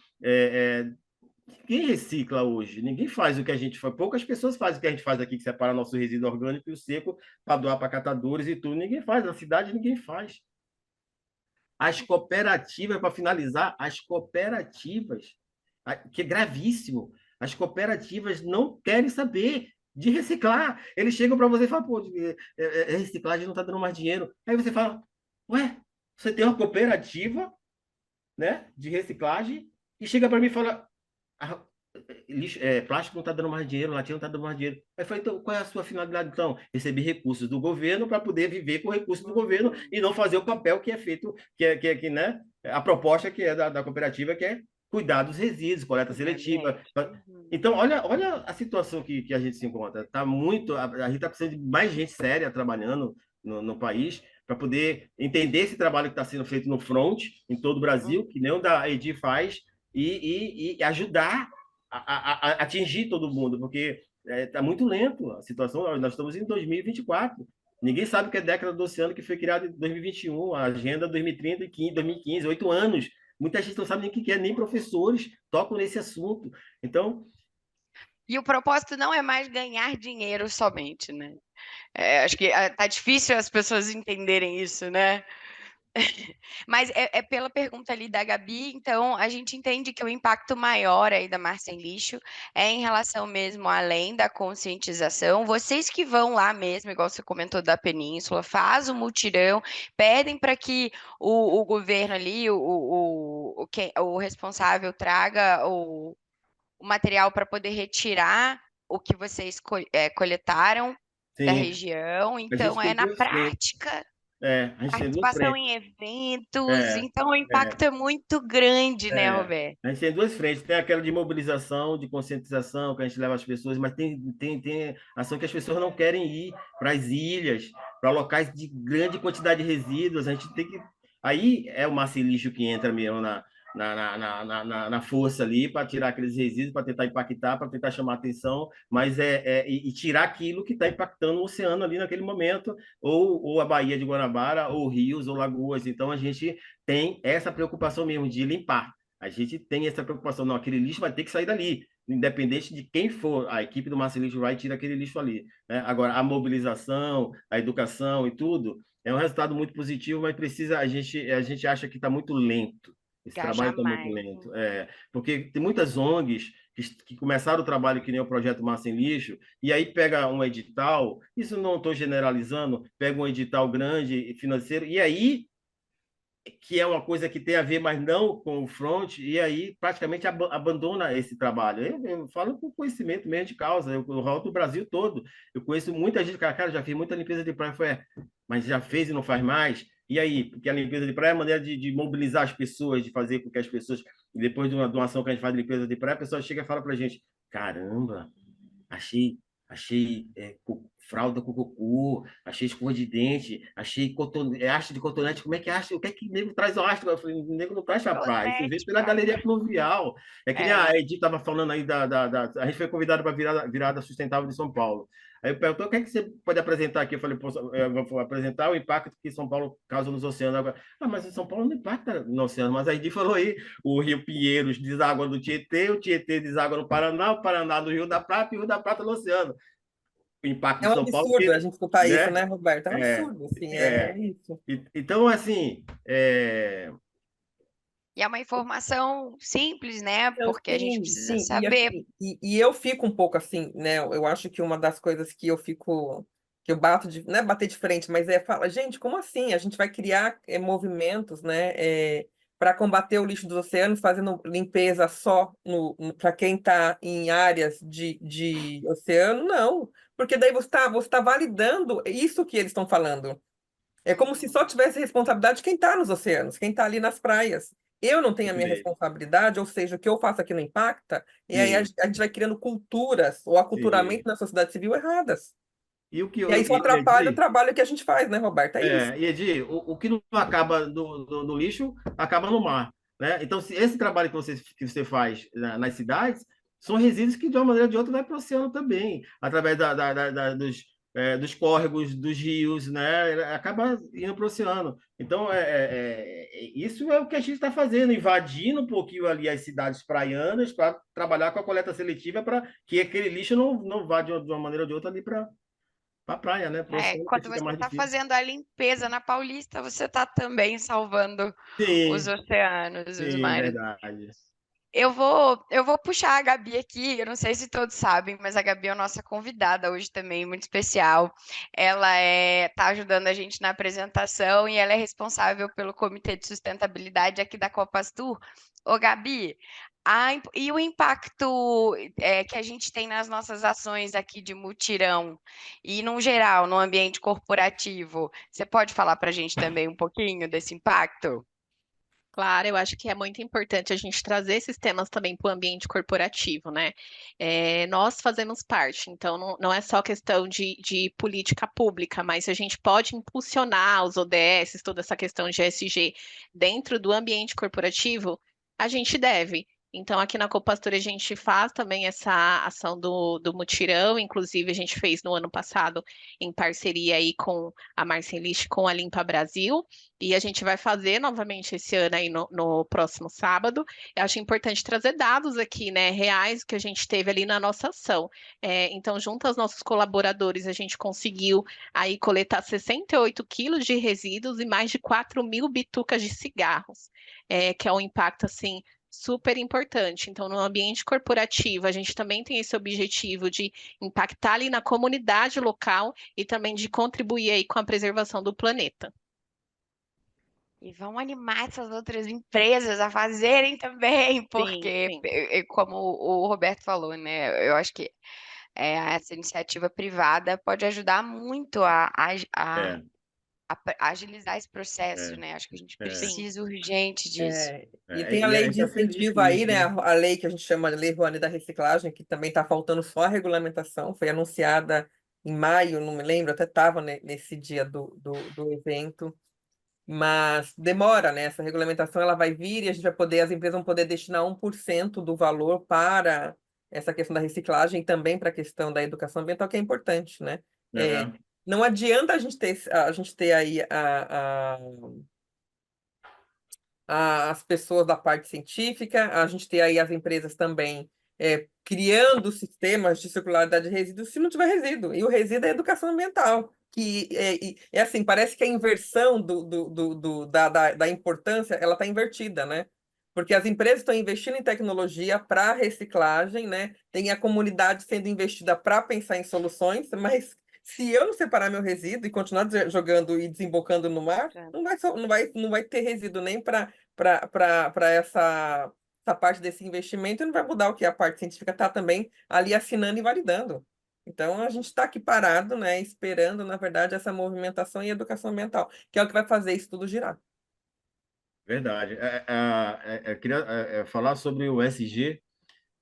quem recicla hoje? Ninguém faz o que a gente faz. Poucas pessoas fazem o que a gente faz aqui, que separa nosso resíduo orgânico e o seco para doar para catadores e tudo. Ninguém faz. Na cidade, ninguém faz. As cooperativas, para finalizar, as cooperativas, que é gravíssimo, as cooperativas não querem saber de reciclar. Eles chegam para você e falam, pô, reciclagem não está dando mais dinheiro. Aí você fala, ué, você tem uma cooperativa, né, de reciclagem e chega para mim e fala, plástico não está dando mais dinheiro, latinha não está dando mais dinheiro. Aí eu falei, então, qual é a sua finalidade, então? Receber recursos do governo para poder viver com recursos do governo e não fazer o papel que é feito, né? A proposta que é da cooperativa, que é cuidar dos resíduos, coleta seletiva. Então, olha a situação que a gente se encontra. A gente está precisando de mais gente séria trabalhando no país para poder entender esse trabalho que está sendo feito no front, em todo o Brasil, que nem o da EDI faz, e ajudar atingir todo mundo, porque está muito lento a situação. Nós estamos em 2024. Ninguém sabe o que é a década do oceano, que foi criada em 2021, a Agenda 2030 e 2015, 8 anos. Muita gente não sabe nem o que é, nem professores tocam nesse assunto. Então, E o propósito não é mais ganhar dinheiro somente, né? Acho que tá difícil as pessoas entenderem isso, né? Mas é pela pergunta ali da Gabi, então a gente entende que o impacto maior aí da Mar Sem Lixo é em relação mesmo além da conscientização. Vocês que vão lá mesmo, igual você comentou da Península, faz o mutirão, pedem para que o governo ali, o responsável traga o material para poder retirar o que vocês coletaram da sim, região. a gente Então, tem é na duas frentes. prática, A gente tem duas participação frentes. em eventos. É, Então, o é. impacto é muito grande, né, É, Roberto? a gente tem duas frentes. Tem aquela de mobilização, de conscientização, que a gente leva as pessoas, mas tem ação que as pessoas não querem ir para as ilhas, para locais de grande quantidade de resíduos. A gente tem que. Aí é o massa e lixo que entra mesmo na força ali para tirar aqueles resíduos, para tentar impactar, para tentar chamar atenção, mas e tirar aquilo que está impactando o oceano ali naquele momento, ou a Baía de Guanabara, ou rios, ou lagoas. Então a gente tem essa preocupação mesmo de limpar. A gente tem essa preocupação, não, aquele lixo vai ter que sair dali, independente de quem for, a equipe do Massa Lixo vai tirar aquele lixo ali, né? Agora, a mobilização, a educação e tudo, é um resultado muito positivo, mas a gente acha que está muito lento. Esse trabalho Engajar está muito mais. lento. Porque tem muitas ONGs que começaram o trabalho que nem o Projeto Massa Sem Lixo, e aí pega um edital, isso não estou generalizando, pega um edital grande financeiro, e aí que é uma coisa que tem a ver, mas não com o front, e aí praticamente abandona esse trabalho. Eu falo com conhecimento mesmo de causa, eu rodo o Brasil todo. Eu conheço muita gente, cara, já fiz muita limpeza de praia, mas já fez e não faz mais? E aí? Porque a limpeza de praia é a maneira de mobilizar as pessoas, de fazer com que as pessoas, depois de uma ação que a gente faz de limpeza de praia, a pessoa chega e fala para a gente: caramba, achei fralda com cocô, achei escova de dente, achei haste de cotonete. Como é que acha? O que é que o nego traz o haste? Eu falei, o nego não traz pra praia, isso vê Cotonete, pela galeria fluvial. É que nem É. a Edith estava falando aí a gente foi convidado para a virada sustentável de São Paulo. Aí eu perguntou, o que é que você pode apresentar aqui? Eu falei, eu vou apresentar o impacto que São Paulo causa nos oceanos. Mas em São Paulo não impacta no oceano. Mas a Edith falou aí, o Rio Pinheiros deságua no Tietê, o Tietê deságua no Paraná, o Paraná no Rio da Prata e o Rio da Prata no oceano. O impacto É de um São Paulo, absurdo a gente escutar isso, né? né, Roberto? É um É, absurdo, assim, é. é isso. Então, assim, E é uma informação simples, né? Então, Porque a gente sim, precisa sim, saber. e eu fico um pouco assim, né? Eu acho que uma das coisas que eu fico, que eu bato de, não é bater de frente, mas fala, gente, como assim? A gente vai criar movimentos, né? Para combater o lixo dos oceanos, fazendo limpeza só para quem está em áreas de oceano? Não, porque daí você tá validando isso que eles estão falando. É como se só tivesse responsabilidade quem está nos oceanos, quem está ali nas praias. Eu não tenho a isso minha mesmo. responsabilidade, ou seja, o que eu faço aqui não impacta, e aí a Sim, gente a gente vai criando culturas ou aculturamento sim. na sociedade civil erradas. E o que E aí isso e, atrapalha o Edi, trabalho que a gente faz, né, Roberta? É isso. o que não acaba no lixo, acaba no mar, né? Então, se esse trabalho que você faz nas cidades, são resíduos que, de uma maneira ou de outra, vai para o oceano também, através dos córregos, dos rios, né? Acaba indo para o oceano. Então, isso é o que a gente está fazendo, invadindo um pouquinho ali as cidades praianas para trabalhar com a coleta seletiva para que aquele lixo não vá de uma maneira ou de outra ali para a praia, né? Para o oceano, que Quando fica você mais está difícil. fazendo a limpeza na Paulista, você está também salvando os Sim, oceanos, os sim, mares. verdade. Eu vou puxar a Gabi aqui. Eu não sei se todos sabem, mas a Gabi é a nossa convidada hoje também, muito especial. Ela tá ajudando a gente na apresentação e ela é responsável pelo Comitê de Sustentabilidade aqui da Copas Tour. Ô, Gabi, e o impacto que a gente tem nas nossas ações aqui de mutirão e, no geral, no ambiente corporativo? Você pode falar para a gente também um pouquinho desse impacto? Claro, eu acho que é muito importante a gente trazer esses temas também para o ambiente corporativo, né? Nós fazemos parte, então não é só questão de política pública, mas se a gente pode impulsionar os ODS, toda essa questão de ESG dentro do ambiente corporativo, a gente deve. Então, aqui na Copastura a gente faz também essa ação do mutirão, inclusive a gente fez no ano passado em parceria aí com a Marcelist, com a Limpa Brasil, e a gente vai fazer novamente esse ano aí no próximo sábado. Eu acho importante trazer dados aqui, né, reais que a gente teve ali na nossa ação. Então, junto aos nossos colaboradores, a gente conseguiu aí coletar 68 quilos de resíduos e mais de 4.000 bitucas de cigarros, que é um impacto, assim, super importante. Então, no ambiente corporativo, a gente também tem esse objetivo de impactar ali na comunidade local e também de contribuir aí com a preservação do planeta. E vamos animar essas outras empresas a fazerem também, porque, sim. como o Roberto falou, né? Eu acho que essa iniciativa privada pode ajudar muito É, a agilizar esse processo, é, né? Acho que a gente é, precisa urgente disso. E é. tem a E a lei gente de está feliz incentivo com aí, isso, né? né? A lei que a gente chama de Lei Rouanet da Reciclagem, que também está faltando só a regulamentação, foi anunciada em maio, não me lembro, até estava nesse dia do evento, mas demora, né? Essa regulamentação ela vai vir e a gente vai poder, as empresas vão poder destinar 1% do valor para essa questão da reciclagem e também para a questão da educação ambiental, que é importante, né? É, É, não adianta a gente ter aí as pessoas da parte científica, a gente ter aí as empresas também criando sistemas de circularidade de resíduos se não tiver resíduo. E o resíduo é educação ambiental, que é assim, parece que a inversão da importância ela está invertida, né? Porque as empresas estão investindo em tecnologia para reciclagem, né? Tem a comunidade sendo investida para pensar em soluções, mas se eu não separar meu resíduo e continuar jogando e desembocando no mar, não vai ter resíduo nem para essa parte desse investimento e não vai mudar o que a parte científica está também ali assinando e validando. Então, a gente está aqui parado, né, esperando, na verdade, essa movimentação e educação ambiental, que é o que vai fazer isso tudo girar. verdade. Queria falar sobre o SG,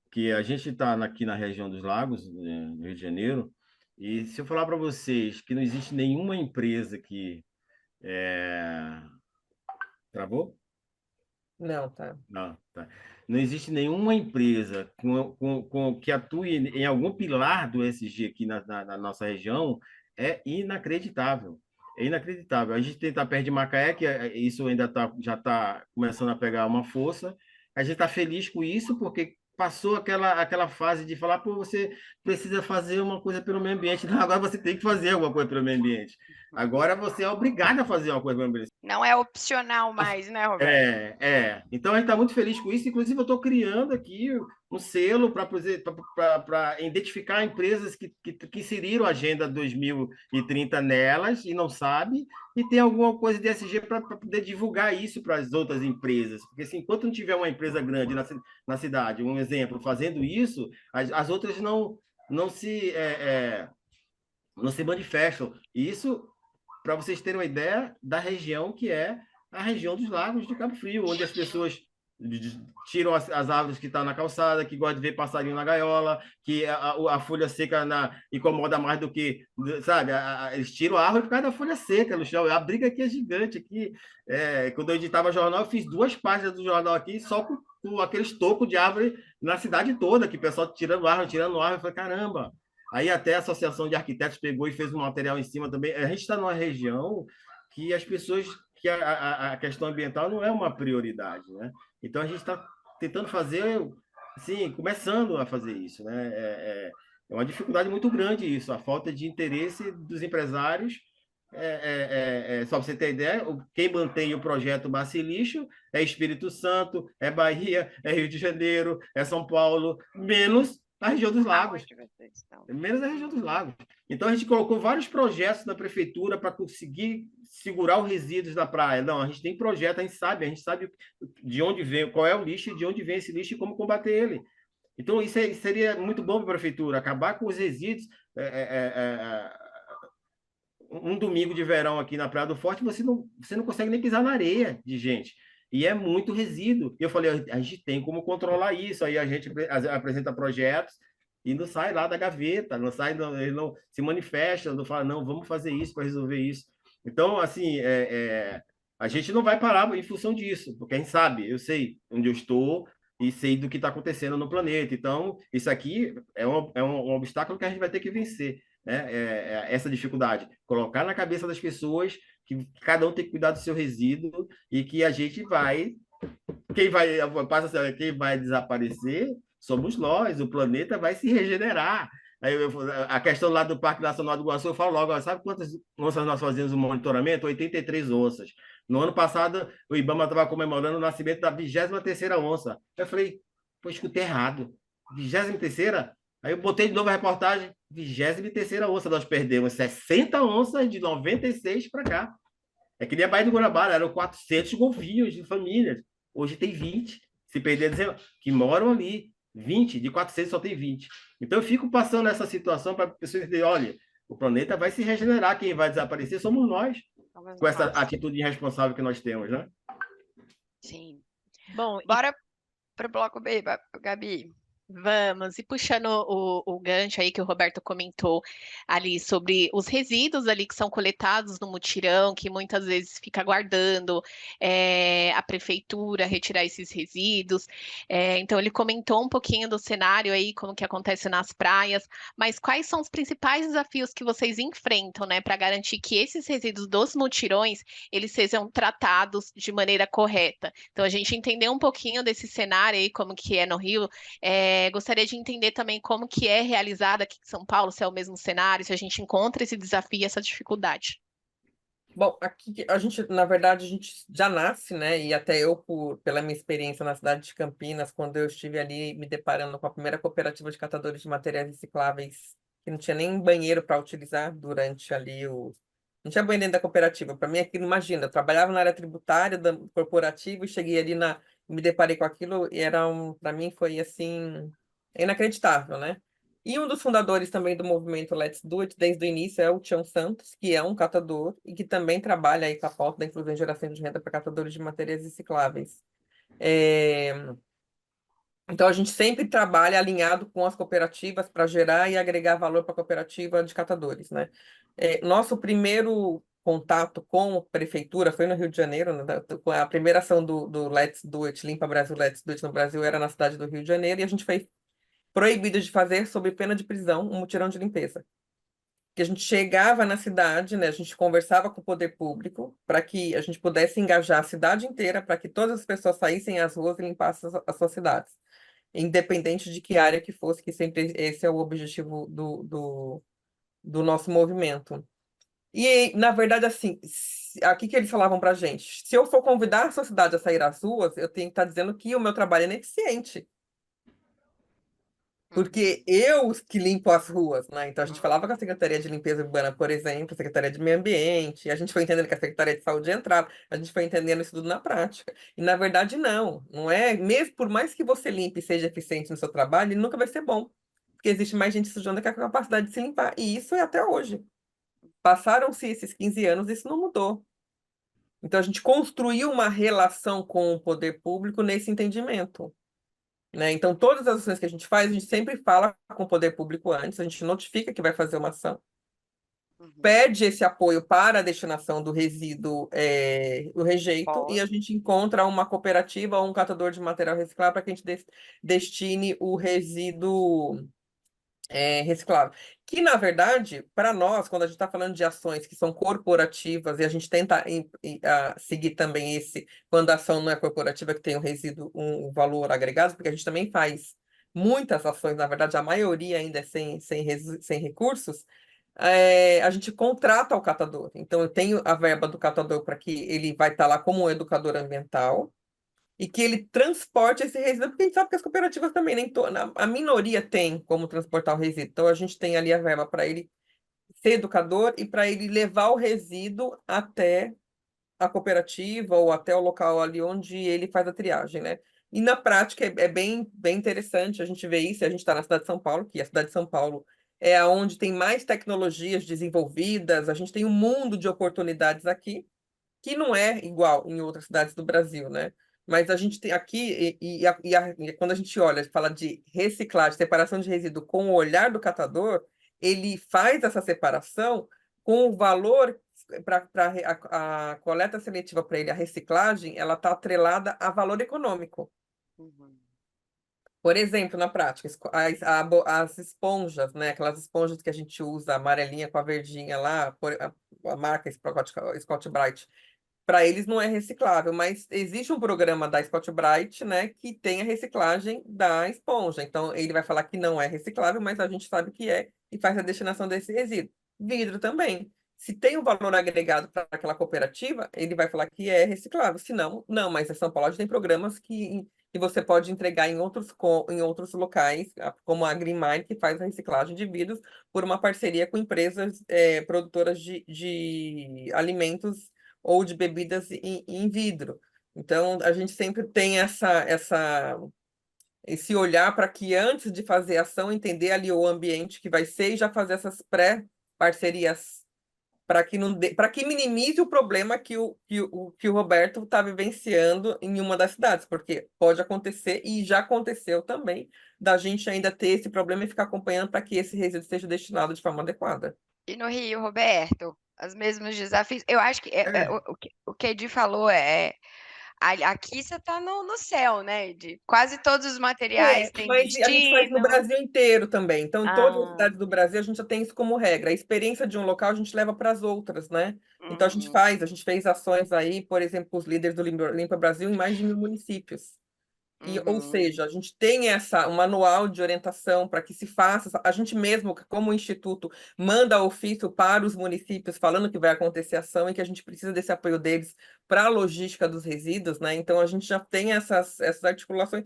que a gente está aqui na região dos Lagos, no Rio de Janeiro, e se eu falar para vocês que não existe nenhuma empresa que... Travou? Não, tá. Não, tá. Não existe nenhuma empresa que atue em algum pilar do ESG aqui na nossa região, é inacreditável. É inacreditável. A gente está perto de Macaé, que isso ainda já está começando a pegar uma força. A gente está feliz com isso, porque passou aquela fase de falar, pô, você precisa fazer uma coisa pelo meio ambiente. Não, agora você tem que fazer alguma coisa pelo meio ambiente. Agora você é obrigado a fazer uma coisa pelo meio ambiente. Não é opcional mais, né, Roberto? Então a gente está muito feliz com isso. Inclusive, eu estou criando aqui um selo para identificar empresas que inseriram a Agenda 2030 nelas e não sabe, e tem alguma coisa de ESG para poder divulgar isso para as outras empresas. Porque assim, enquanto não tiver uma empresa grande na cidade, um exemplo, fazendo isso, as outras não se manifestam. Isso para vocês terem uma ideia da região que é a região dos Lagos de Cabo Frio, onde as pessoas tiram as árvores que estão na calçada, que gostam de ver passarinho na gaiola, que a folha seca incomoda mais do que, sabe? Eles tiram a árvore por causa da folha seca no chão. A briga aqui é gigante. Aqui, quando eu editava jornal, eu fiz 2 páginas do jornal aqui só com aqueles tocos de árvore na cidade toda, que o pessoal tirando árvore. Eu falei, caramba! Aí até a Associação de Arquitetos pegou e fez um material em cima também. A gente está numa região que as pessoas, que a questão ambiental não é uma prioridade, né? Então a gente está tentando fazer, assim, começando a fazer isso, né? É uma dificuldade muito grande isso, a falta de interesse dos empresários. Só para você ter ideia, quem mantém o projeto Massa e Lixo é Espírito Santo, é Bahia, é Rio de Janeiro, é São Paulo, menos a região dos Lagos. Menos a região dos Lagos. Então, a gente colocou vários projetos na prefeitura para conseguir segurar os resíduos da praia. Não, a gente tem projeto, a gente sabe de onde vem, qual é o lixo, de onde vem esse lixo e como combater ele. Então, isso seria muito bom para a prefeitura, acabar com os resíduos. Um domingo de verão aqui na Praia do Forte, você não consegue nem pisar na areia de gente. E é muito resíduo. E eu falei, a gente tem como controlar isso. Aí a gente apresenta projetos e não sai lá da gaveta, ele não se manifesta, não fala, não, vamos fazer isso para resolver isso. Então, assim, a gente não vai parar em função disso, porque a gente sabe, eu sei onde eu estou, e sei do que está acontecendo no planeta. Então, isso aqui é um obstáculo que a gente vai ter que vencer, né? Essa dificuldade. Colocar na cabeça das pessoas que cada um tem que cuidar do seu resíduo e que a gente vai. Quem vai desaparecer somos nós, o planeta vai se regenerar. A questão lá do Parque Nacional do Iguaçu, eu falo logo, sabe quantas onças nós fazemos o monitoramento? 83 onças. No ano passado, o IBAMA estava comemorando o nascimento da 23ª onça. Eu falei, pô, escutei errado. 23ª? Aí eu botei de novo a reportagem, 23ª onça, nós perdemos 60 onças de 96 para cá. É que nem a Baía do Guanabara, eram 400 golfinhos de famílias. Hoje tem 20. Se perder, que moram ali. 20, de 400 só tem 20. Então eu fico passando essa situação para as pessoas entenderem, olha, o planeta vai se regenerar, quem vai desaparecer somos nós, com essa atitude irresponsável que nós temos, né? Sim. Bom, Bora pro bloco B, Gabi. vamos, e puxando o gancho aí que o Roberto comentou ali sobre os resíduos ali que são coletados no mutirão, que muitas vezes fica aguardando a prefeitura retirar esses resíduos. Então ele comentou um pouquinho do cenário aí, como que acontece nas praias, mas quais são os principais desafios que vocês enfrentam, né, para garantir que esses resíduos dos mutirões eles sejam tratados de maneira correta? Então a gente entendeu um pouquinho desse cenário aí, como que é no Rio. Gostaria de entender também como que é realizada aqui em São Paulo, se é o mesmo cenário, se a gente encontra esse desafio, essa dificuldade. Bom, aqui a gente, na verdade, a gente já nasce, né? E até eu, pela minha experiência na cidade de Campinas, quando eu estive ali me deparando com a primeira cooperativa de catadores de materiais recicláveis, que não tinha nem banheiro para utilizar durante ali o. Não tinha banheiro dentro da cooperativa. Para mim, aquilo, imagina, eu trabalhava na área tributária da corporativa e cheguei ali me deparei com aquilo e para mim foi assim inacreditável, né? E um dos fundadores também do movimento Let's Do It, desde o início, é o Tião Santos, que é um catador e que também trabalha aí com a pauta da inclusão e geração de renda para catadores de materiais recicláveis. Então, a gente sempre trabalha alinhado com as cooperativas para gerar e agregar valor para a cooperativa de catadores, né? Nosso primeiro contato com a prefeitura foi no Rio de Janeiro, né? A primeira ação do Let's Do It, Limpa Brasil, Let's Do It no Brasil, era na cidade do Rio de Janeiro, e a gente foi proibido de fazer, sob pena de prisão, um mutirão de limpeza. Que a gente chegava na cidade, né, a gente conversava com o poder público para que a gente pudesse engajar a cidade inteira para que todas as pessoas saíssem às ruas e limpassem as suas cidades, independente de que área que fosse, que sempre esse é o objetivo do nosso movimento. E, na verdade, assim, aqui que eles falavam para a gente, se eu for convidar a sociedade a sair às ruas, eu tenho que estar dizendo que o meu trabalho é ineficiente. Porque eu que limpo as ruas, né? Então a gente falava com a Secretaria de Limpeza Urbana, por exemplo, a Secretaria de Meio Ambiente, a gente foi entendendo que a Secretaria de Saúde entrava, a gente foi entendendo isso tudo na prática. E na verdade não é, mesmo por mais que você limpe e seja eficiente no seu trabalho, ele nunca vai ser bom, porque existe mais gente sujando que a capacidade de se limpar, e isso é até hoje. Passaram-se esses 15 anos, isso não mudou. Então a gente construiu uma relação com o poder público nesse entendimento. Né? Então, todas as ações que a gente faz, a gente sempre fala com o poder público antes, a gente notifica que vai fazer uma ação, pede esse apoio para a destinação do resíduo, o rejeito, e a gente encontra uma cooperativa ou um catador de material reciclável para que a gente destine o resíduo reciclável. Que, na verdade, para nós, quando a gente está falando de ações que são corporativas, e a gente tenta seguir também quando a ação não é corporativa, que tem um resíduo, um valor agregado, porque a gente também faz muitas ações, na verdade, a maioria ainda é sem recursos, a gente contrata o catador. Então, eu tenho a verba do catador para que ele vai estar lá como um educador ambiental, e que ele transporte esse resíduo, porque a gente sabe que as cooperativas também, a minoria tem como transportar o resíduo. Então, a gente tem ali a verba para ele ser educador e para ele levar o resíduo até a cooperativa ou até o local ali onde ele faz a triagem, né? E na prática é bem, bem interessante a gente ver isso. A gente está na cidade de São Paulo, que a cidade de São Paulo é onde tem mais tecnologias desenvolvidas, a gente tem um mundo de oportunidades aqui, que não é igual em outras cidades do Brasil, né? Mas a gente tem aqui, e quando a gente olha, fala de reciclagem, separação de resíduo com o olhar do catador, ele faz essa separação com o valor para a coleta seletiva para ele, a reciclagem, ela está atrelada a valor econômico. Por exemplo, na prática, as esponjas, né? Aquelas esponjas que a gente usa, a amarelinha com a verdinha lá, a marca Scott-Brite, para eles não é reciclável, mas existe um programa da Scott-Brite, né, que tem a reciclagem da esponja. Então, ele vai falar que não é reciclável, mas a gente sabe que é e faz a destinação desse resíduo. Vidro também. Se tem um valor agregado para aquela cooperativa, ele vai falar que é reciclável. Se não, não. Mas a São Paulo tem programas que você pode entregar em outros locais, como a Green Mine, que faz a reciclagem de vidros por uma parceria com empresas produtoras de alimentos ou de bebidas em vidro. Então, a gente sempre tem esse olhar para que antes de fazer ação, entender ali o ambiente que vai ser e já fazer essas pré-parcerias para que minimize o problema que o Roberto está vivenciando em uma das cidades, porque pode acontecer, e já aconteceu também, da gente ainda ter esse problema e ficar acompanhando para que esse resíduo seja destinado de forma adequada. E no Rio, Roberto, os mesmos desafios. Eu acho que É. o que Edi falou aqui você está no céu, né, Edi? Quase todos os materiais têm Mas a gente faz no destino. Brasil inteiro também. Então, em todas as Ah, cidades do Brasil, a gente já tem isso como regra. A experiência de um local a gente leva para as outras, né? Então, uhum, a gente fez ações aí, por exemplo, com os líderes do Limpa Brasil em mais de 1.000 municípios. Ou uhum. seja, a gente tem um manual de orientação para que se faça. A gente mesmo, como instituto, manda ofício para os municípios falando que vai acontecer ação e que a gente precisa desse apoio deles para a logística dos resíduos, né? Então, a gente já tem essas articulações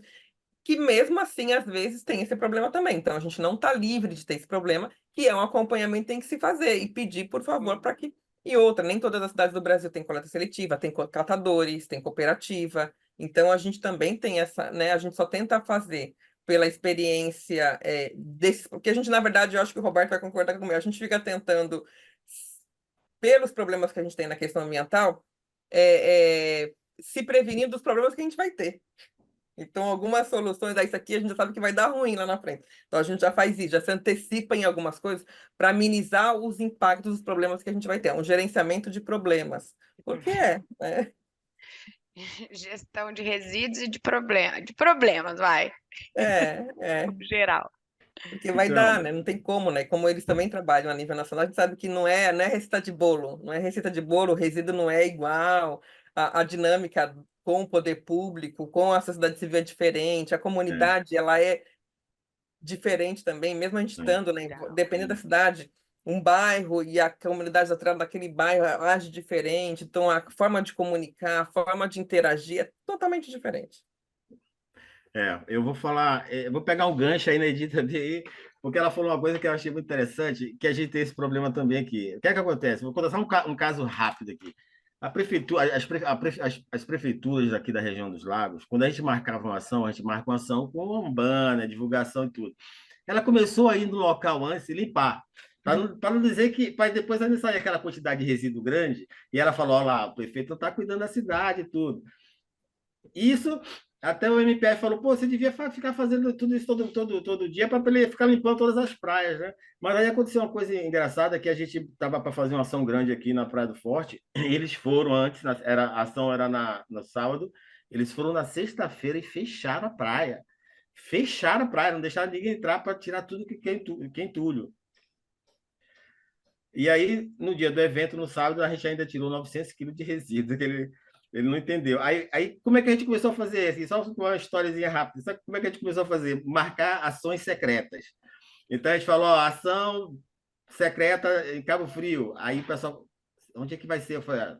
que mesmo assim, às vezes, tem esse problema também. Então, a gente não está livre de ter esse problema, que é um acompanhamento que tem que se fazer e pedir, por favor, para que. E outra, nem todas as cidades do Brasil têm coleta seletiva, tem catadores, tem cooperativa. Então, a gente também tem essa, né? A gente só tenta fazer pela experiência desses. Porque a gente, na verdade, eu acho que o Roberto vai concordar comigo, a gente fica tentando, pelos problemas que a gente tem na questão ambiental, se prevenir dos problemas que a gente vai ter. Então, algumas soluções a isso aqui a gente já sabe que vai dar ruim lá na frente. Então, a gente já faz isso, já se antecipa em algumas coisas para amenizar os impactos dos problemas que a gente vai ter. É um gerenciamento de problemas. Porque né? Gestão de resíduos e de problemas, vai, É. no geral. Porque vai Então, dar, né? Não tem como, né? Como eles também trabalham a nível nacional, a gente sabe que não é receita de bolo. Não é receita de bolo, o resíduo não é igual, a dinâmica com o poder público, com a sociedade civil é diferente, a é, comunidade, ela é diferente também, mesmo a gente é, estando, né, dependendo da cidade, um bairro e a comunidade atrás daquele bairro age diferente, então a forma de comunicar, a forma de interagir é totalmente diferente. eu vou falar, eu vou pegar um gancho aí na Edita dele, porque ela falou uma coisa que eu achei muito interessante, que a gente tem esse problema também aqui. O que é que acontece? Vou contar só um caso rápido aqui. A prefeitura, as prefeituras aqui da região dos Lagos, quando a gente marcava uma ação, a gente marca uma ação com um banner, divulgação e tudo. Ela começou a ir no local antes e limpar. Para não dizer que para depois ainda sair aquela quantidade de resíduo grande, e ela falou: olha lá, o prefeito não está cuidando da cidade e tudo. Isso, até o MPF falou: pô, você devia ficar fazendo tudo isso todo dia para ele ficar limpando todas as praias, né? Mas aí aconteceu uma coisa engraçada, que a gente estava para fazer uma ação grande aqui na Praia do Forte, e eles foram antes, a ação era no sábado, eles foram na sexta-feira e fecharam a praia. Fecharam a praia, não deixaram ninguém entrar para tirar tudo que é entulho. E aí, no dia do evento, no sábado, a gente ainda tirou 900 quilos de resíduos, que ele não entendeu. Aí, como é que a gente começou a fazer? Assim, só uma historiazinha rápida. Sabe como é que a gente começou a fazer? Marcar ações secretas. Então, a gente falou: ó, ação secreta em Cabo Frio. Aí o pessoal: onde é que vai ser? Eu falei: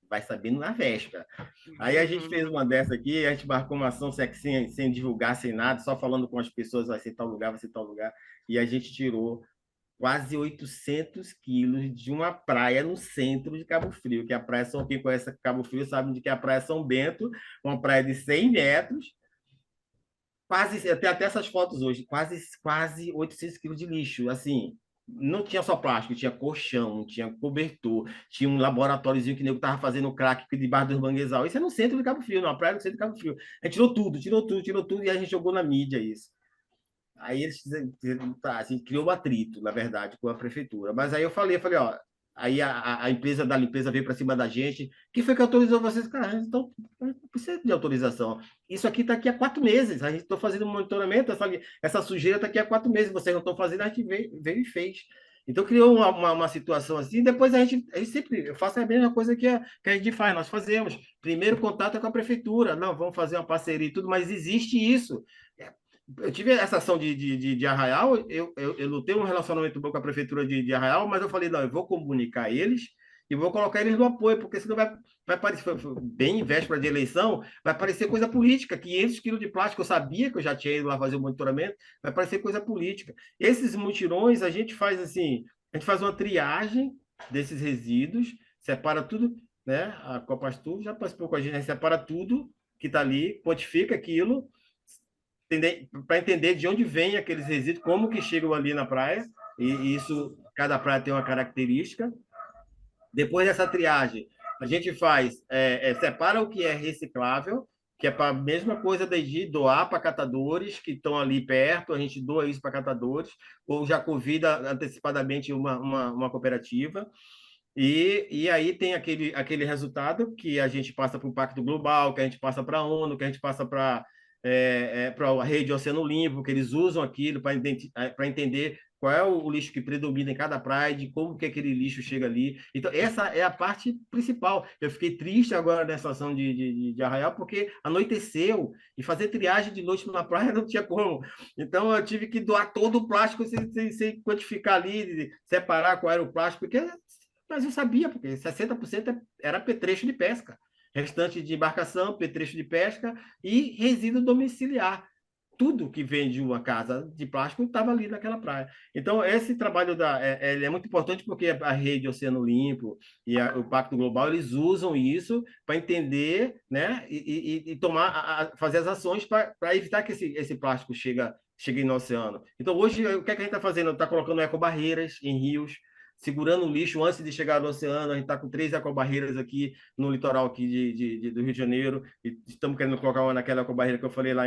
vai saber na véspera. Aí a gente fez uma dessa aqui, a gente marcou uma ação sem divulgar, sem nada, só falando com as pessoas: vai ser tal lugar, vai ser tal lugar. E a gente tirou quase 800 quilos de uma praia no centro de Cabo Frio, que a praia, só quem conhece Cabo Frio sabe de que é a praia São Bento, uma praia de 100 metros, quase, até essas fotos hoje, quase 800 quilos de lixo, assim, não tinha só plástico, tinha colchão, tinha cobertor, tinha um laboratóriozinho que o nego estava fazendo crack debaixo dos manguezal. Isso é no centro de Cabo Frio, na praia do centro de Cabo Frio. A gente tirou tudo, e a gente jogou na mídia isso. Aí eles tá, assim, criou um atrito, na verdade, com a prefeitura. Mas aí eu falei, ó, Aí a empresa da limpeza veio para cima da gente. Quem foi que autorizou vocês? Cara, então não precisa de autorização. Isso aqui está aqui há 4 meses. A gente está fazendo monitoramento, essa sujeira está aqui há 4 meses. Vocês não estão fazendo, a gente veio e fez. Então criou uma situação assim. Depois a gente sempre, eu faço a mesma coisa que a gente faz, nós fazemos. Primeiro contato é com a prefeitura. Não, vamos fazer uma parceria e tudo, mas existe isso. Eu tive essa ação de Arraial, eu não tenho um relacionamento bom com a prefeitura de Arraial, mas eu falei, não, eu vou comunicar eles e vou colocar eles no apoio, porque senão vai parecer, bem em véspera de eleição, vai parecer coisa política. 500 quilos de plástico, eu sabia que eu já tinha ido lá fazer o monitoramento, vai parecer coisa política. Esses mutirões, a gente faz assim, a gente faz uma triagem desses resíduos, separa tudo, né? A Copastur já participou com a gente, separa tudo que está ali, quantifica aquilo, para entender de onde vem aqueles resíduos, como que chegam ali na praia, e isso, cada praia tem uma característica. Depois dessa triagem, a gente separa o que é reciclável, que é para a mesma coisa de doar para catadores que estão ali perto, a gente doa isso para catadores, ou já convida antecipadamente uma cooperativa. E aí tem aquele resultado que a gente passa para o Pacto Global, que a gente passa para a ONU, que a gente passa para a Rede Oceano Limpo, que eles usam aquilo para entender qual é o lixo que predomina em cada praia, de como que aquele lixo chega ali. Então, essa é a parte principal. Eu fiquei triste agora nessa ação de Arraial, porque anoiteceu, e fazer triagem de noite na praia não tinha como. Então, eu tive que doar todo o plástico sem quantificar ali, separar qual era o plástico, mas eu sabia, porque 60% era apetrecho de pesca. Restante de embarcação, apetrecho de pesca e resíduo domiciliar. Tudo que vem de uma casa de plástico estava ali naquela praia. Então, esse trabalho ele é muito importante porque a Rede Oceano Limpo e o Pacto Global, eles usam isso para entender, né, e fazer as ações para evitar que esse plástico chegue no oceano. Então, hoje, o que é que a gente está fazendo? Está colocando ecobarreiras em rios, segurando o lixo antes de chegar no oceano. A gente está com 3 ecobarreiras aqui no litoral aqui do Rio de Janeiro, e estamos querendo colocar uma naquela ecobarreira que eu falei lá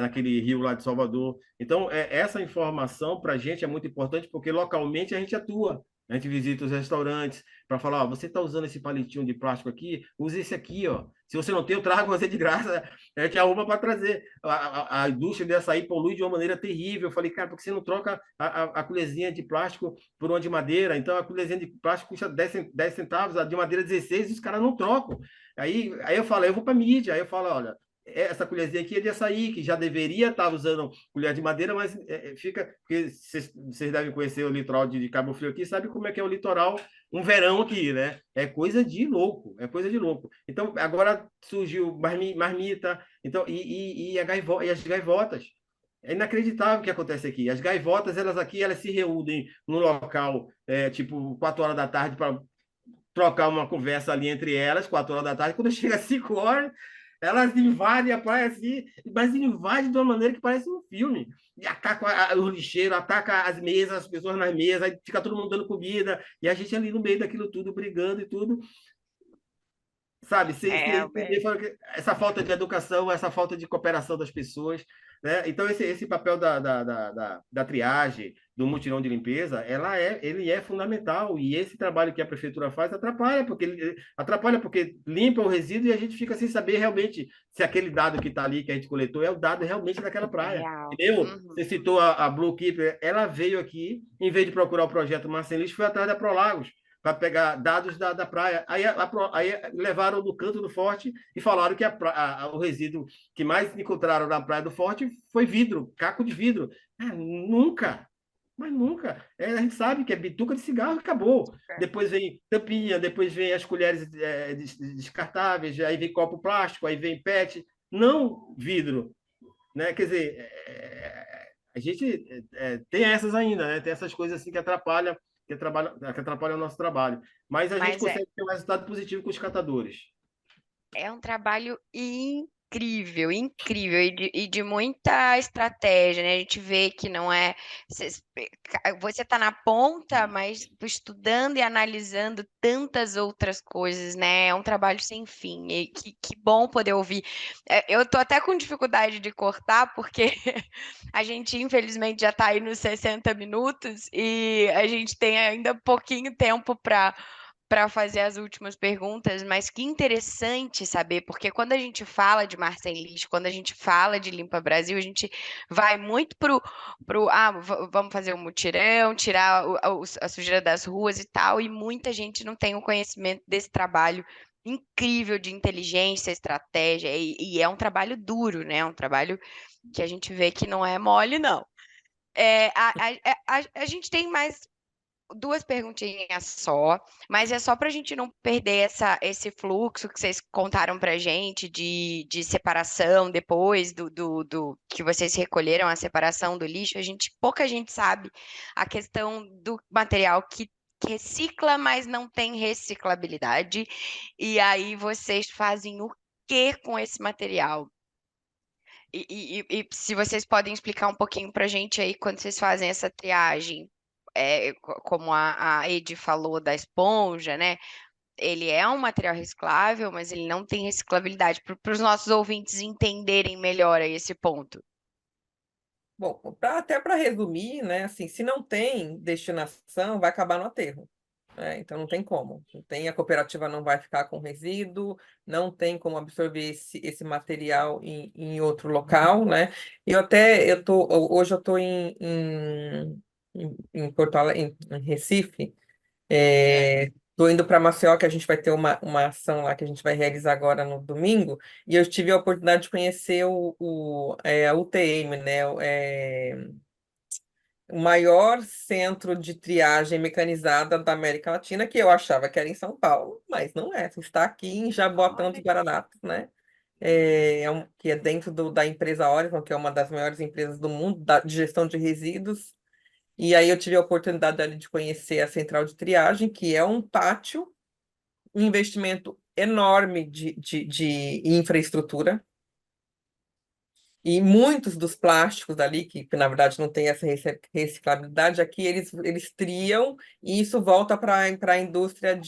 naquele rio lá de Salvador. Então, essa informação para a gente é muito importante, porque localmente a gente atua. A gente visita os restaurantes para falar, você está usando esse palitinho de plástico aqui? Use esse aqui, ó. Se você não tem, eu trago você de graça. A gente arruma para trazer. A indústria de açaí polui de uma maneira terrível. Eu falei, cara, por que você não troca a colherzinha de plástico por uma de madeira? Então, a colherzinha de plástico custa 10 centavos, a de madeira 16, e os caras não trocam. Aí eu falo, eu vou para a mídia. Aí eu falo, olha, essa colherzinha aqui é de açaí, que já deveria estar usando colher de madeira, mas fica... Porque vocês devem conhecer o litoral de Cabo Frio aqui, sabe como é que é o litoral, um verão aqui, né? É coisa de louco, é coisa de louco. Então, agora surgiu marmita, então, e as gaivotas. É inacreditável o que acontece aqui. As gaivotas, elas se reúnem no local, tipo, 4 horas da tarde, para trocar uma conversa ali entre elas, 4 horas da tarde. Quando chega às 5 horas, elas invadem a praia assim, mas invadem de uma maneira que parece um filme. E ataca o lixeiro, ataca as mesas, as pessoas nas mesas, aí fica todo mundo dando comida, e a gente ali no meio daquilo tudo, brigando e tudo. Sabe, essa falta de educação, essa falta de cooperação das pessoas, né? Então, esse papel da triagem, do mutirão de limpeza, ele é fundamental, e esse trabalho que a prefeitura faz atrapalha, porque limpa o resíduo e a gente fica sem saber realmente se aquele dado que está ali, que a gente coletou, é o dado realmente daquela praia. Você citou a Blue Keeper, ela veio aqui, em vez de procurar o projeto Mar Sem Lixo, foi atrás da Prolagos, para pegar dados da praia. Aí levaram do canto do forte e falaram que o resíduo que mais encontraram na praia do forte foi vidro, caco de vidro. Nunca! Mas nunca. A gente sabe que é bituca de cigarro e acabou. Depois vem tampinha, depois vem as colheres descartáveis, aí vem copo plástico, aí vem PET. Não vidro. Né? Quer dizer, a gente tem essas ainda, né? Tem essas coisas assim que atrapalham o nosso trabalho. Mas a gente consegue ter um resultado positivo com os catadores. É um trabalho incrível, incrível, e de muita estratégia, né? A gente vê que não é. Você está na ponta, mas estudando e analisando tantas outras coisas, né? É um trabalho sem fim. E que bom poder ouvir. Eu tô até com dificuldade de cortar, porque a gente, infelizmente, já está aí nos 60 minutos e a gente tem ainda pouquinho tempo para fazer as últimas perguntas, mas que interessante saber, porque quando a gente fala de mar sem lixo, quando a gente fala de Limpa Brasil, a gente vai muito vamos fazer um mutirão, tirar a sujeira das ruas e tal, e muita gente não tem o conhecimento desse trabalho incrível de inteligência, estratégia, e é um trabalho duro, né? É um trabalho que a gente vê que não é mole, não. A gente tem mais duas perguntinhas só, mas é só para a gente não perder esse fluxo que vocês contaram para a gente de separação depois do que vocês recolheram a separação do lixo. Pouca gente sabe a questão do material que recicla, mas não tem reciclabilidade. E aí vocês fazem o que com esse material? E se vocês podem explicar um pouquinho para a gente aí quando vocês fazem essa triagem, como a Edi falou da esponja, né? Ele é um material reciclável, mas ele não tem reciclabilidade. Para os nossos ouvintes entenderem melhor aí esse ponto. Bom, até para resumir, né, assim, se não tem destinação, vai acabar no aterro, né? Então não tem como. Não tem, a cooperativa não vai ficar com resíduo, não tem como absorver esse material em outro local, né? Hoje eu estou em Porto Alegre, em Recife. Estou indo para Maceió, que a gente vai ter uma ação lá que a gente vai realizar agora no domingo, e eu tive a oportunidade de conhecer a UTM, né? O maior centro de triagem mecanizada da América Latina, que eu achava que era em São Paulo, mas não é. Está aqui em Jaboatão dos Guararapes, né? Que é dentro da empresa Horizon, que é uma das maiores empresas do mundo de gestão de resíduos. E aí eu tive a oportunidade ali de conhecer a central de triagem, que é um pátio, um investimento enorme de infraestrutura. E muitos dos plásticos dali, que na verdade não tem essa reciclabilidade, aqui eles triam e isso volta para a indústria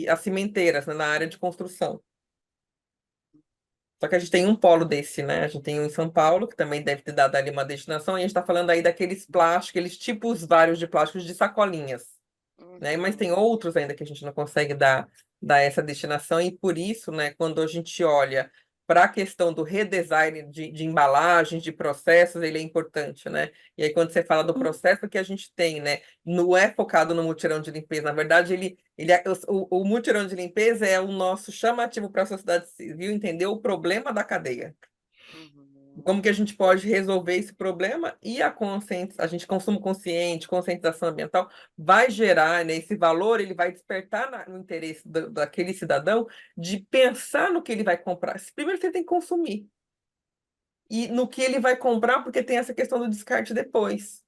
as cimenteiras, né, na área de construção. Só que a gente tem um polo desse, né? A gente tem um em São Paulo, que também deve ter dado ali uma destinação, e a gente está falando aí daqueles plásticos, aqueles tipos vários de plásticos de sacolinhas, né? Mas tem outros ainda que a gente não consegue dar essa destinação, e por isso, né, quando a gente olha para a questão do redesign de embalagens, de processos, ele é importante, né? E aí, quando você fala do processo que a gente tem, né, não é focado no mutirão de limpeza, na verdade, o mutirão de limpeza é o nosso chamativo para a sociedade civil entender o problema da cadeia. Como que a gente pode resolver esse problema e a gente consumo consciente, conscientização ambiental vai gerar, né, esse valor, ele vai despertar no interesse daquele cidadão de pensar no que ele vai comprar. Primeiro você tem que consumir. E no que ele vai comprar, porque tem essa questão do descarte depois.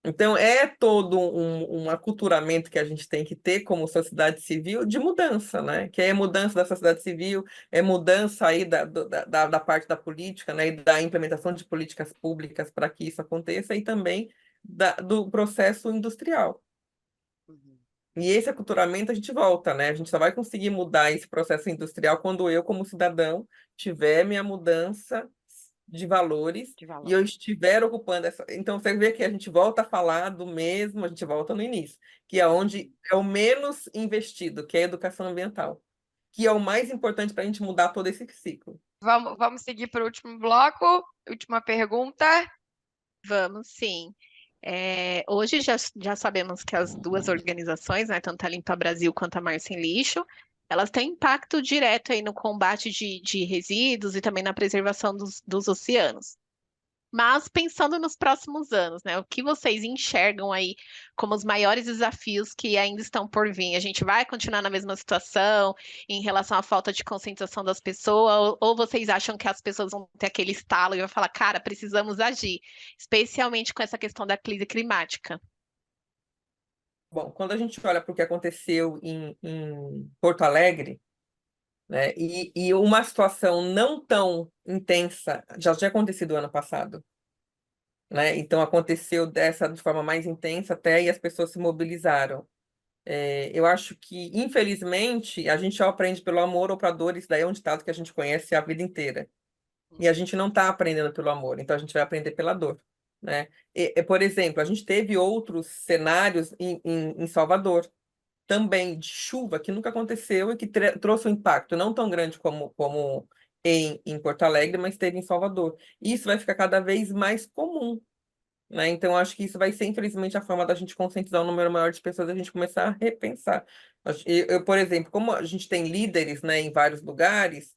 Então, é todo um aculturamento que a gente tem que ter como sociedade civil de mudança, né? Que é mudança da sociedade civil, é mudança aí da parte da política, né? E da implementação de políticas públicas para que isso aconteça, e também do processo industrial. E esse aculturamento a gente volta, né? A gente só vai conseguir mudar esse processo industrial quando eu, como cidadão, tiver minha mudança de valores e eu estiver ocupando essa. Então, você vê que a gente volta a falar do mesmo, a gente volta no início, que é onde é o menos investido, que é a educação ambiental, que é o mais importante para a gente mudar todo esse ciclo. Vamos seguir para o último bloco. Última pergunta. Vamos, sim. Hoje já sabemos que as duas organizações, né, tanto a Limpa Brasil quanto a Mar Sem Lixo, elas têm impacto direto aí no combate de resíduos e também na preservação dos oceanos. Mas pensando nos próximos anos, né, o que vocês enxergam aí como os maiores desafios que ainda estão por vir? A gente vai continuar na mesma situação em relação à falta de conscientização das pessoas, ou vocês acham que as pessoas vão ter aquele estalo e vão falar, cara, precisamos agir, especialmente com essa questão da crise climática? Bom, quando a gente olha para o que aconteceu em Porto Alegre, né? E uma situação não tão intensa já tinha acontecido ano passado, né? Então aconteceu dessa de forma mais intensa até e as pessoas se mobilizaram. Eu acho que, infelizmente, a gente só aprende pelo amor ou para dor, isso daí é um ditado que a gente conhece a vida inteira. E a gente não está aprendendo pelo amor, então a gente vai aprender pela dor, né? Por exemplo, a gente teve outros cenários em Salvador, também de chuva, que nunca aconteceu e que trouxe um impacto não tão grande como em Porto Alegre, mas teve em Salvador. E isso vai ficar cada vez mais comum, né? Então, acho que isso vai ser, infelizmente, a forma da gente conscientizar um número maior de pessoas, a gente começar a repensar. Por exemplo, como a gente tem líderes, né, em vários lugares,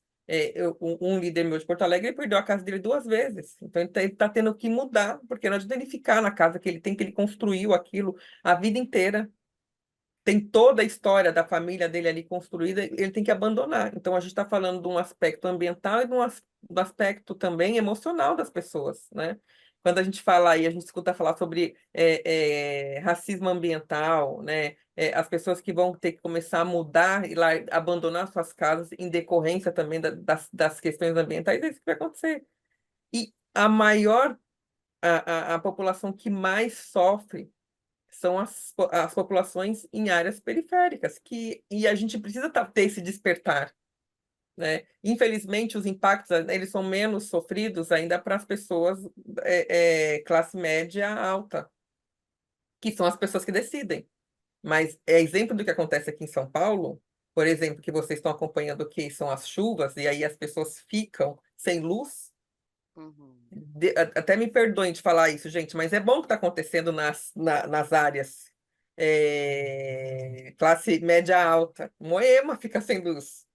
um líder meu de Porto Alegre, ele perdeu a casa dele 2 vezes. Então, ele tá tendo que mudar, porque não adianta ele ficar na casa que ele construiu aquilo a vida inteira. Tem toda a história da família dele ali construída, ele tem que abandonar. Então, a gente está falando de um aspecto ambiental e do aspecto também emocional das pessoas, né? Quando a gente fala aí, a gente escuta falar sobre racismo ambiental, né? As pessoas que vão ter que começar a mudar e lá abandonar suas casas em decorrência também das questões ambientais, é isso que vai acontecer. E a população que mais sofre são as populações em áreas periféricas, e a gente precisa ter esse despertar, né? Infelizmente, os impactos, eles são menos sofridos ainda para as pessoas classe média alta, que são as pessoas que decidem. Mas é exemplo do que acontece aqui em São Paulo, por exemplo, que vocês estão acompanhando, que são as chuvas, e aí as pessoas ficam sem luz. Uhum. Até me perdoem de falar isso, gente, mas é bom que está acontecendo nas áreas classe média alta. Moema fica sem luz.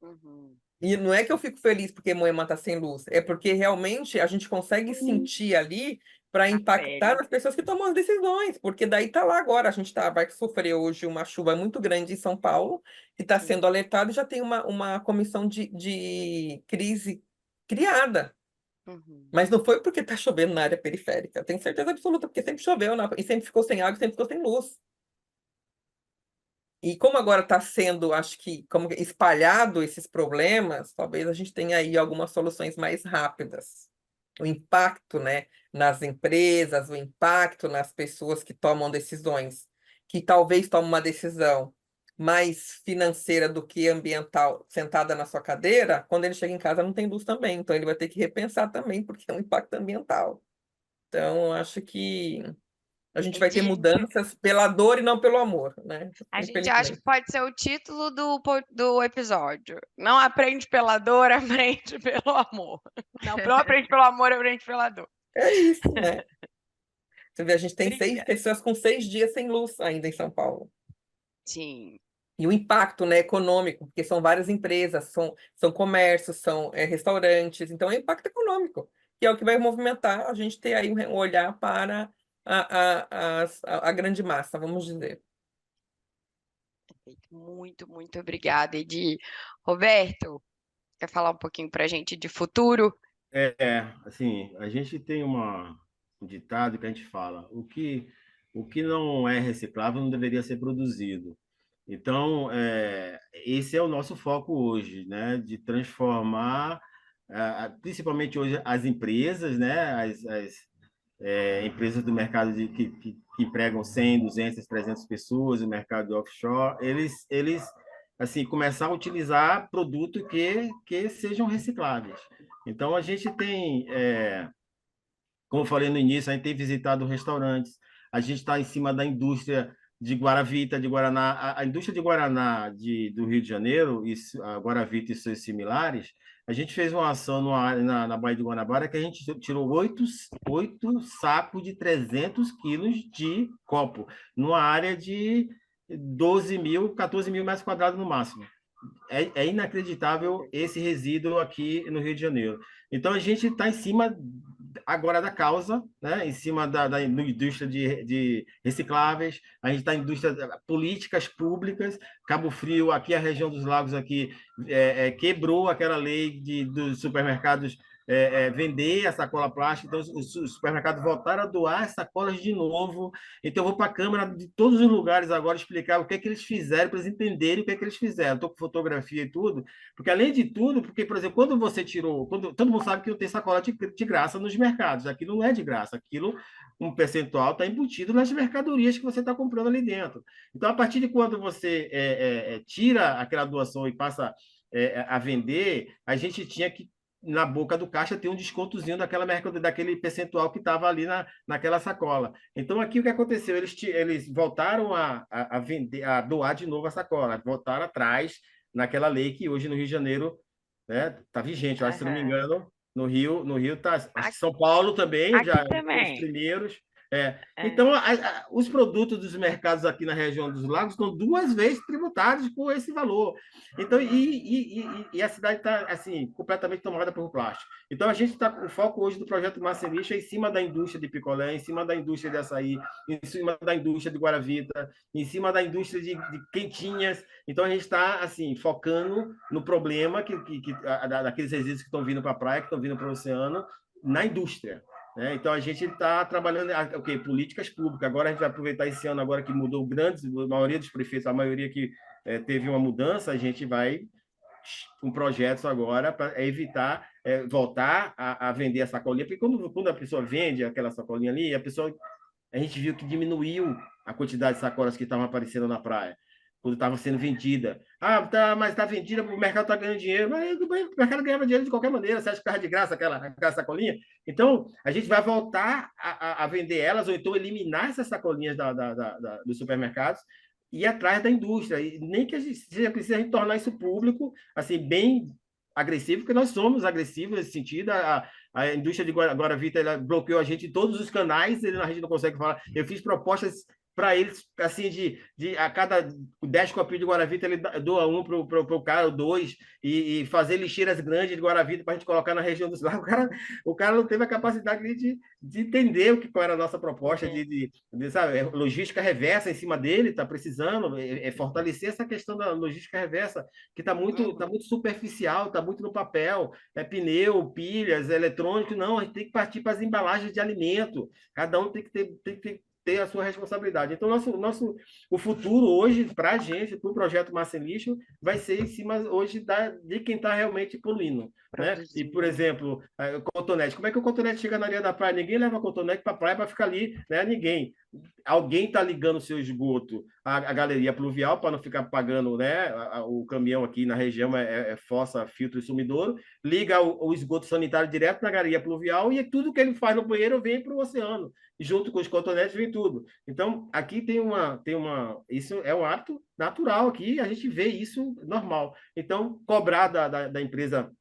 Uhum. E não é que eu fico feliz porque Moema está sem luz, é porque realmente a gente consegue sentir ali para impactar pele. nas pessoas que tomam as decisões, porque daí está lá agora. A gente vai sofrer hoje uma chuva muito grande em São Paulo, que está sendo alertado, e já tem uma comissão de crise criada. Uhum. Mas não foi porque está chovendo na área periférica. Eu tenho certeza absoluta, porque sempre choveu e sempre ficou sem água, sempre ficou sem luz. E como agora está sendo, acho que, como espalhado esses problemas, talvez a gente tenha aí algumas soluções mais rápidas. O impacto, né, nas empresas, o impacto nas pessoas que tomam decisões, que talvez tomem uma decisão mais financeira do que ambiental, sentada na sua cadeira, quando ele chega em casa não tem luz também, então ele vai ter que repensar também, porque é um impacto ambiental. Então, acho que a gente vai ter mudanças pela dor e não pelo amor, né? A gente acha que Infelizmente. pode ser o título do episódio. Não aprende pela dor, aprende pelo amor. Não aprende pelo amor, aprende pela dor. É isso, né? Você vê, a gente tem Obrigada. pessoas com 6 dias sem luz ainda em São Paulo. Sim. E o impacto, né, econômico, porque são várias empresas, são comércios, são restaurantes, então é impacto econômico, que é o que vai movimentar a gente ter aí um olhar para a grande massa, vamos dizer. Muito, muito obrigada, Edi. Roberto, quer falar um pouquinho para a gente de futuro? Assim, a gente tem um ditado que a gente fala, o que não é reciclável não deveria ser produzido. Então, esse é o nosso foco hoje, né? De transformar, principalmente hoje, as empresas, né? As empresas do mercado que empregam 100, 200, 300 pessoas, o mercado de offshore, eles assim, começar a utilizar produtos que sejam recicláveis. Então, a gente tem, como eu falei no início, a gente tem visitado restaurantes, a gente está em cima da indústria de Guaravita, de Guaraná. A indústria de Guaraná do Rio de Janeiro, a Guaravita e seus similares, a gente fez uma ação na Baía de Guanabara que a gente tirou oito sacos de 300 quilos de copo, numa área de 12 mil, 14 mil metros quadrados no máximo. É inacreditável esse resíduo aqui no Rio de Janeiro. Então, a gente está em cima agora da causa, né? Em cima da indústria de recicláveis, a gente está em indústria políticas públicas. Cabo Frio, aqui a região dos lagos aqui quebrou aquela lei dos supermercados vender a sacola plástica. Então, os supermercados voltaram a doar as sacolas de novo. Então, eu vou para a Câmara de todos os lugares agora explicar o que é que eles fizeram, para eles entenderem o que é que eles fizeram. Estou com fotografia e tudo, porque, além de tudo, porque, por exemplo, quando você tirou... todo mundo sabe que não tem sacola de graça nos mercados. Aquilo não é de graça. Aquilo, um percentual está embutido nas mercadorias que você está comprando ali dentro. Então, a partir de quando você tira aquela doação e passa a vender, a gente tinha que, na boca do caixa, ter um descontozinho daquela mercadoria, daquele percentual que estava ali naquela sacola. Então, aqui o que aconteceu? Eles voltaram a vender, a doar de novo a sacola, voltaram atrás naquela lei que hoje no Rio de Janeiro, né, está vigente. Eu acho, se não me engano, no Rio tá, acho que São Paulo também já Aqui foram os também. primeiros. Então, os produtos dos mercados aqui na região dos lagos estão 2 vezes tributados por esse valor. Então, e a cidade está assim, completamente tomada por plástico. Então, a gente está com o foco hoje do projeto Massa Lixa em cima da indústria de picolé, em cima da indústria de açaí, em cima da indústria de Guaravita, em cima da indústria de quentinhas. Então, a gente está assim, focando no problema daqueles resíduos que estão vindo para a praia, que estão vindo para o oceano, na indústria. Então, a gente está trabalhando políticas públicas. Agora, a gente vai aproveitar esse ano agora que mudou a maioria dos prefeitos, a maioria que teve uma mudança, a gente vai com projetos agora para evitar voltar a vender a sacolinha, porque quando a pessoa vende aquela sacolinha ali, a gente viu que diminuiu a quantidade de sacolas que estavam aparecendo na praia quando estava sendo vendida. Mas está vendida, o mercado está ganhando dinheiro. Mas o mercado ganhava dinheiro de qualquer maneira. Você acha que estava de graça aquela sacolinha? Então, a gente vai voltar a vender elas, ou então eliminar essas sacolinhas dos supermercados e ir atrás da indústria. E nem que a gente precisa tornar isso público, assim, bem agressivo, porque nós somos agressivos nesse sentido. A indústria de Guaravita, ela bloqueou a gente em todos os canais, a gente não consegue falar. Eu fiz propostas para eles, assim, a cada 10 copinhos de Guaravita, ele doa um para o cara, ou 2, e fazer lixeiras grandes de Guaravita para a gente colocar na região dos lagos. O cara não teve a capacidade de entender qual era a nossa proposta, sabe, logística reversa em cima dele, está precisando fortalecer essa questão da logística reversa, que está muito superficial, está muito no papel, pneu, pilhas, eletrônico. Não, a gente tem que partir para as embalagens de alimento, cada um tem que ter a sua responsabilidade. Então, o futuro hoje, para a gente, para o projeto Massa em Lixo, vai ser em cima hoje de quem está realmente poluindo. Né? E, por exemplo, o cotonete. Como é que o cotonete chega na areia da praia? Ninguém leva cotonete para a praia para ficar ali, né? Ninguém. Alguém está ligando o seu esgoto à galeria pluvial para não ficar pagando, né? O caminhão aqui na região fossa, filtro e sumidouro, liga o esgoto sanitário direto na galeria pluvial e tudo que ele faz no banheiro vem para o oceano. Junto com os cotonetes vem tudo. Então, aqui isso é um ato natural aqui, a gente vê isso normal. Então, cobrar da empresa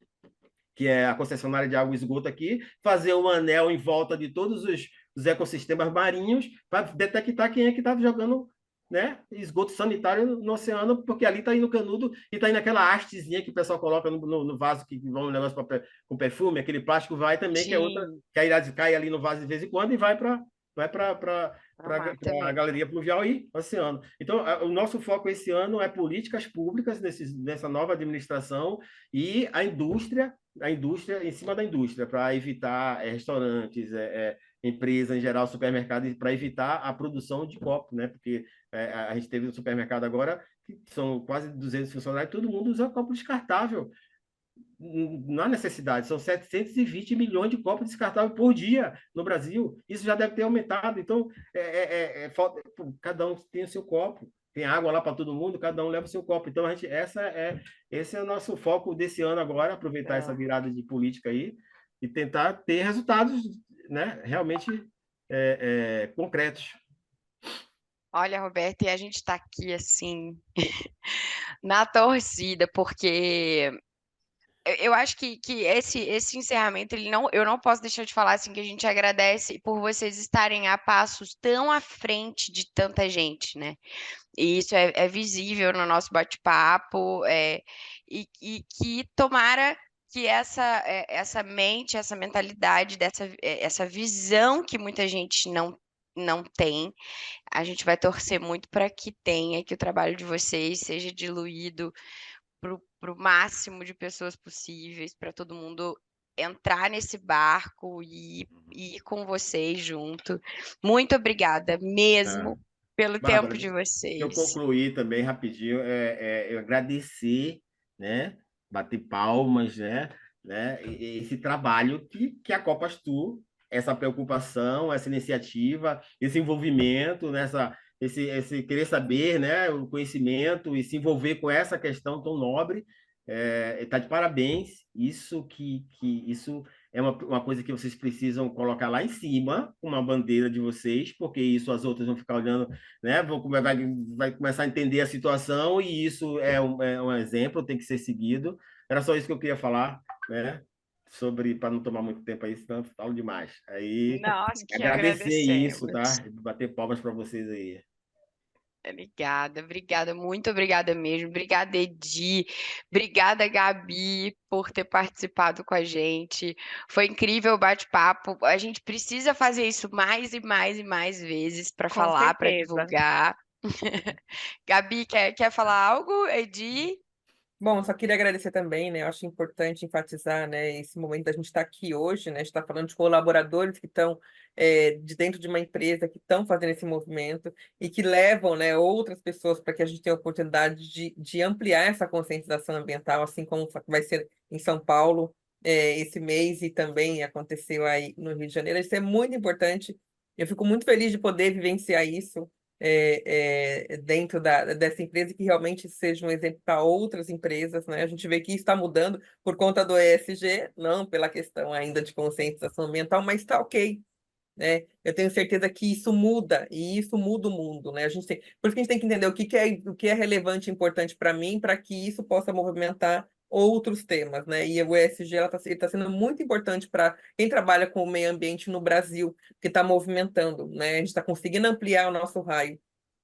que é a concessionária de água e esgoto aqui, fazer um anel em volta de todos os ecossistemas marinhos para detectar quem é que está jogando, né, esgoto sanitário no oceano, porque ali está indo canudo e está indo aquela hastezinha que o pessoal coloca no vaso, que vai um negócio com perfume, aquele plástico vai também, que é outra, que cai ali no vaso de vez em quando e vai para a galeria pluvial e oceano. Então, o nosso foco esse ano é políticas públicas nessa nova administração e a indústria em cima da indústria, para evitar restaurantes, empresas em geral, supermercados, para evitar a produção de copo, né? Porque a gente teve no supermercado agora, que são quase 200 funcionários, todo mundo usa copo descartável. Não há necessidade, são 720 milhões de copos descartáveis por dia no Brasil. Isso já deve ter aumentado. Então, cada um tem o seu copo. Tem água lá para todo mundo, cada um leva o seu copo. Então, esse é o nosso foco desse ano agora, aproveitar essa virada de política aí e tentar ter resultados, né, realmente concretos. Olha, Roberto, e a gente está aqui, assim, na torcida, porque eu acho que esse encerramento, eu não posso deixar de falar assim, que a gente agradece por vocês estarem a passos tão à frente de tanta gente, né? E isso é visível no nosso bate-papo, e que tomara que essa mente, essa mentalidade, essa visão que muita gente não tem, a gente vai torcer muito para que tenha, que o trabalho de vocês seja diluído para o máximo de pessoas possíveis, para todo mundo entrar nesse barco e ir com vocês junto. Muito obrigada mesmo pelo Bárbara, tempo de deixa eu vocês. concluir também rapidinho, eu agradecer, né, bater palmas, né, esse trabalho que a Copas Tour, essa preocupação, essa iniciativa, esse envolvimento, esse querer saber, né, o conhecimento e se envolver com essa questão tão nobre, está de parabéns. Isso é uma coisa que vocês precisam colocar lá em cima, uma bandeira de vocês, porque isso as outras vão ficar olhando, né? Vai começar a entender a situação e isso é um exemplo, tem que ser seguido. Era só isso que eu queria falar, né? Para não tomar muito tempo aí, senão eu falo demais. Aí, Nós que agradecer isso, agradecemos. tá? Bater palmas para vocês aí. Obrigada, muito obrigada mesmo. Obrigada, Edi. Obrigada, Gabi, por ter participado com a gente. Foi incrível o bate-papo. A gente precisa fazer isso mais e mais e mais vezes para Com falar, para certeza. divulgar. Gabi, quer falar algo? Edi? Bom, só queria agradecer também, né? Eu acho importante enfatizar, né, esse momento da gente estar aqui hoje, né? A gente está falando de colaboradores que estão de dentro de uma empresa que estão fazendo esse movimento e que levam, né, outras pessoas para que a gente tenha a oportunidade de ampliar essa conscientização ambiental, assim como vai ser em São Paulo esse mês e também aconteceu aí no Rio de Janeiro. Isso é muito importante. Eu fico muito feliz de poder vivenciar isso dentro dessa empresa que realmente seja um exemplo para outras empresas, né? A gente vê que isso está mudando por conta do ESG, não pela questão ainda de conscientização ambiental, mas está ok, né? Eu tenho certeza que isso muda e isso muda o mundo, né? Por isso que a gente tem que entender o que é relevante e importante para mim, para que isso possa movimentar outros temas, né? E o ESG está sendo muito importante para quem trabalha com o meio ambiente no Brasil, que está movimentando, né? A gente está conseguindo ampliar o nosso raio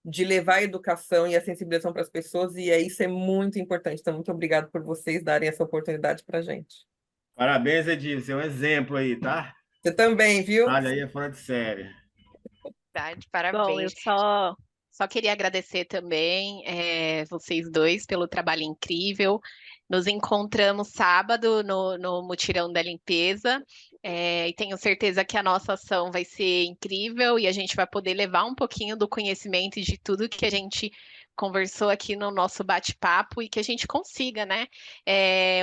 de levar a educação e a sensibilização para as pessoas, e isso é muito importante. Então, muito obrigado por vocês darem essa oportunidade para a gente. Parabéns, Edil. Você é um exemplo aí, tá? Você também, viu? Olha aí, é fora de série. Bom, eu Parabéns. só queria agradecer também vocês dois pelo trabalho incrível. Nos encontramos sábado no Mutirão da Limpeza, e tenho certeza que a nossa ação vai ser incrível e a gente vai poder levar um pouquinho do conhecimento e de tudo que a gente conversou aqui no nosso bate-papo e que a gente consiga, né,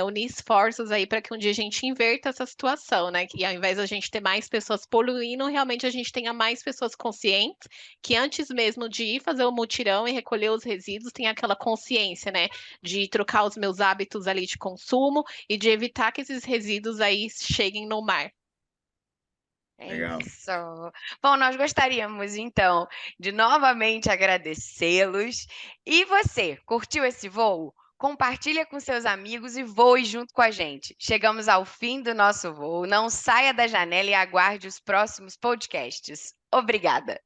unir esforços aí para que um dia a gente inverta essa situação, né? Que ao invés da gente ter mais pessoas poluindo, realmente a gente tenha mais pessoas conscientes que antes mesmo de ir fazer o mutirão e recolher os resíduos, tenha aquela consciência, né, de trocar os meus hábitos ali de consumo e de evitar que esses resíduos aí cheguem no mar. É Legal. isso. Bom, nós gostaríamos então de novamente agradecê-los. E você, curtiu esse voo? Compartilha com seus amigos e voe junto com a gente. Chegamos ao fim do nosso voo. Não saia da janela e aguarde os próximos podcasts. Obrigada.